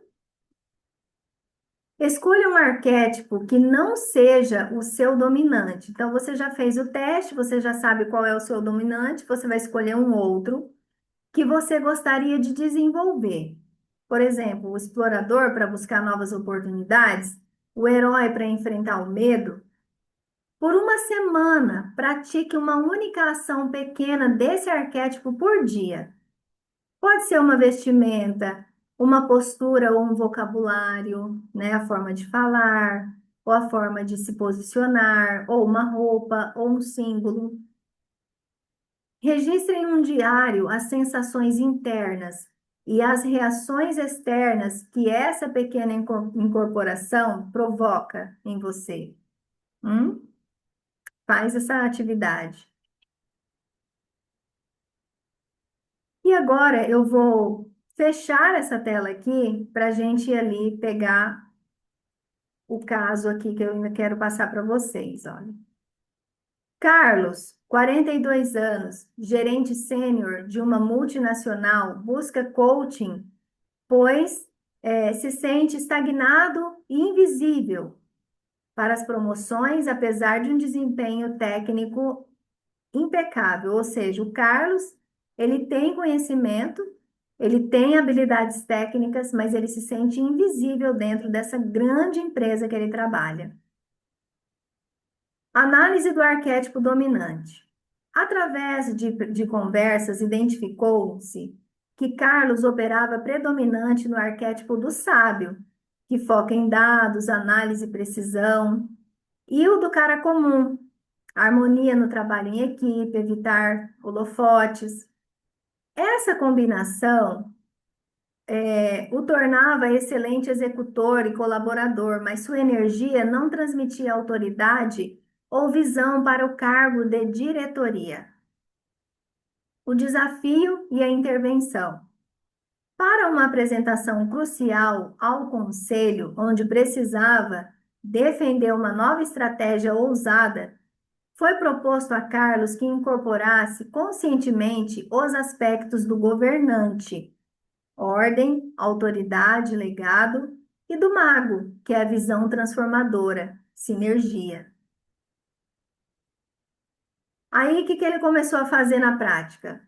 Escolha um arquétipo que não seja o seu dominante. Então, você já fez o teste, você já sabe qual é o seu dominante, você vai escolher um outro que você gostaria de desenvolver. Por exemplo, o explorador para buscar novas oportunidades, o herói para enfrentar o medo. Por uma semana, pratique uma única ação pequena desse arquétipo por dia. Pode ser uma vestimenta, uma postura ou um vocabulário, né? A forma de falar, ou a forma de se posicionar, ou uma roupa, ou um símbolo. Registre em um diário as sensações internas e as reações externas que essa pequena incorporação provoca em você. Hum? Faz essa atividade. E agora eu vou fechar essa tela aqui para a gente ir ali pegar o caso aqui que eu ainda quero passar para vocês, olha. Carlos, 42 anos, gerente sênior de uma multinacional, busca coaching, pois se sente estagnado e invisível para as promoções, apesar de um desempenho técnico impecável, ou seja, o Carlos, ele tem conhecimento, ele tem habilidades técnicas, mas ele se sente invisível dentro dessa grande empresa que ele trabalha. Análise do arquétipo dominante. Através de conversas, identificou-se que Carlos operava predominante no arquétipo do sábio, que foca em dados, análise e precisão, e o do cara comum, harmonia no trabalho em equipe, evitar holofotes. Essa combinação o tornava excelente executor e colaborador, mas sua energia não transmitia autoridade ou visão para o cargo de diretoria. O desafio e a intervenção. Para uma apresentação crucial ao conselho, onde precisava defender uma nova estratégia ousada, foi proposto a Carlos que incorporasse conscientemente os aspectos do governante, ordem, autoridade, legado, e do mago, que é a visão transformadora, sinergia. Aí, o que que ele começou a fazer na prática?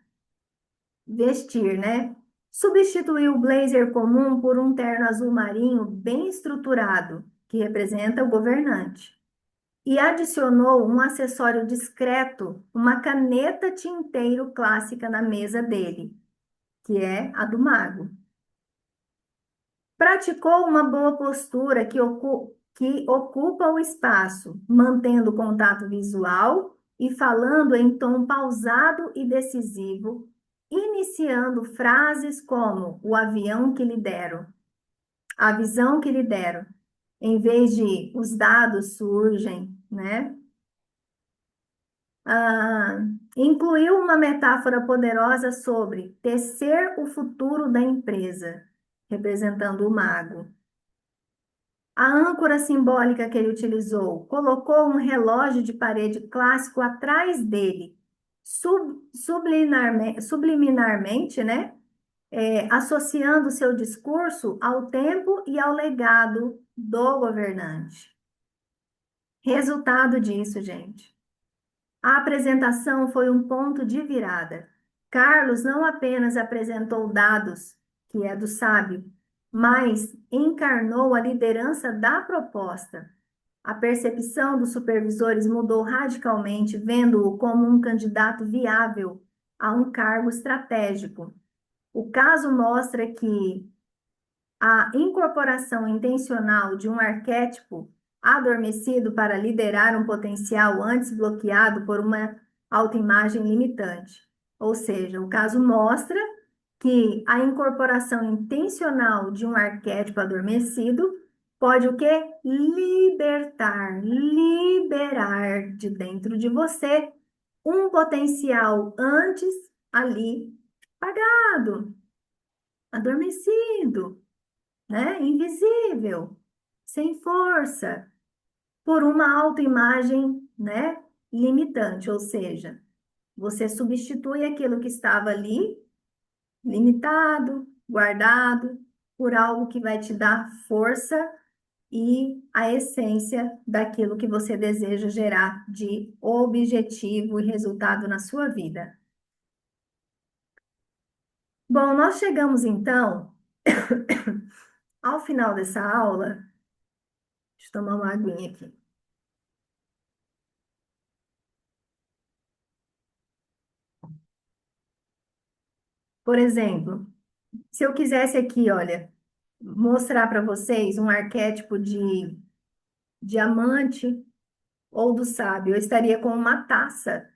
Vestir, né? Substituiu o blazer comum por um terno azul marinho bem estruturado, que representa o governante. E adicionou um acessório discreto, uma caneta tinteiro clássica na mesa dele, que é a do mago. Praticou uma boa postura que ocupa o espaço, mantendo contato visual e falando em tom pausado e decisivo, iniciando frases como o avião que lhe deram, a visão que lhe deram, em vez de os dados surgem, né? Ah, incluiu uma metáfora poderosa sobre tecer o futuro da empresa, representando o mago. A âncora simbólica que ele utilizou colocou um relógio de parede clássico atrás dele, subliminarmente, né? Associando seu discurso ao tempo e ao legado do governante. Resultado disso, gente. A apresentação foi um ponto de virada. Carlos não apenas apresentou dados, que é do sábio, mas encarnou a liderança da proposta. A percepção dos supervisores mudou radicalmente, vendo-o como um candidato viável a um cargo estratégico. O caso mostra que a incorporação intencional de um arquétipo adormecido para liderar um potencial antes bloqueado por uma autoimagem limitante. Ou seja, o caso mostra que a incorporação intencional de um arquétipo adormecido pode o quê? Liberar de dentro de você um potencial antes ali apagado, adormecido, né? Invisível, sem força, por uma autoimagem, né? Limitante, ou seja, você substitui aquilo que estava ali, limitado, guardado, por algo que vai te dar força e a essência daquilo que você deseja gerar de objetivo e resultado na sua vida. Bom, nós chegamos então ao final dessa aula. Deixa eu tomar uma aguinha aqui. Por exemplo, se eu quisesse aqui, olha, mostrar para vocês um arquétipo de diamante ou do sábio, eu estaria com uma taça,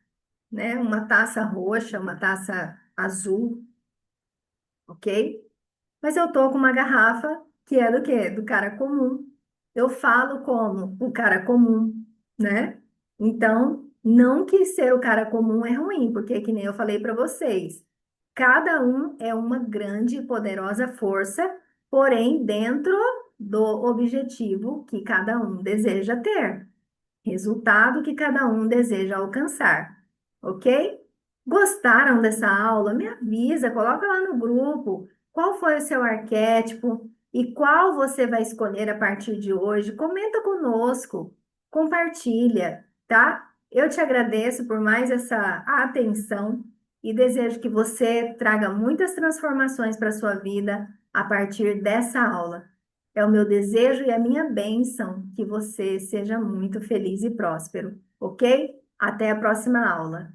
né? Uma taça roxa, uma taça azul, ok? Mas eu tô com uma garrafa que é do quê? Do cara comum. Eu falo como o cara comum, né? Então, não que ser o cara comum é ruim, porque que nem eu falei para vocês, cada um é uma grande e poderosa força, porém dentro do objetivo que cada um deseja ter, resultado que cada um deseja alcançar, ok? Gostaram dessa aula? Me avisa, coloca lá no grupo qual foi o seu arquétipo e qual você vai escolher a partir de hoje. Comenta conosco, compartilha, tá? Eu te agradeço por mais essa atenção e desejo que você traga muitas transformações para a sua vida a partir dessa aula. É o meu desejo e a minha bênção que você seja muito feliz e próspero, ok? Até a próxima aula.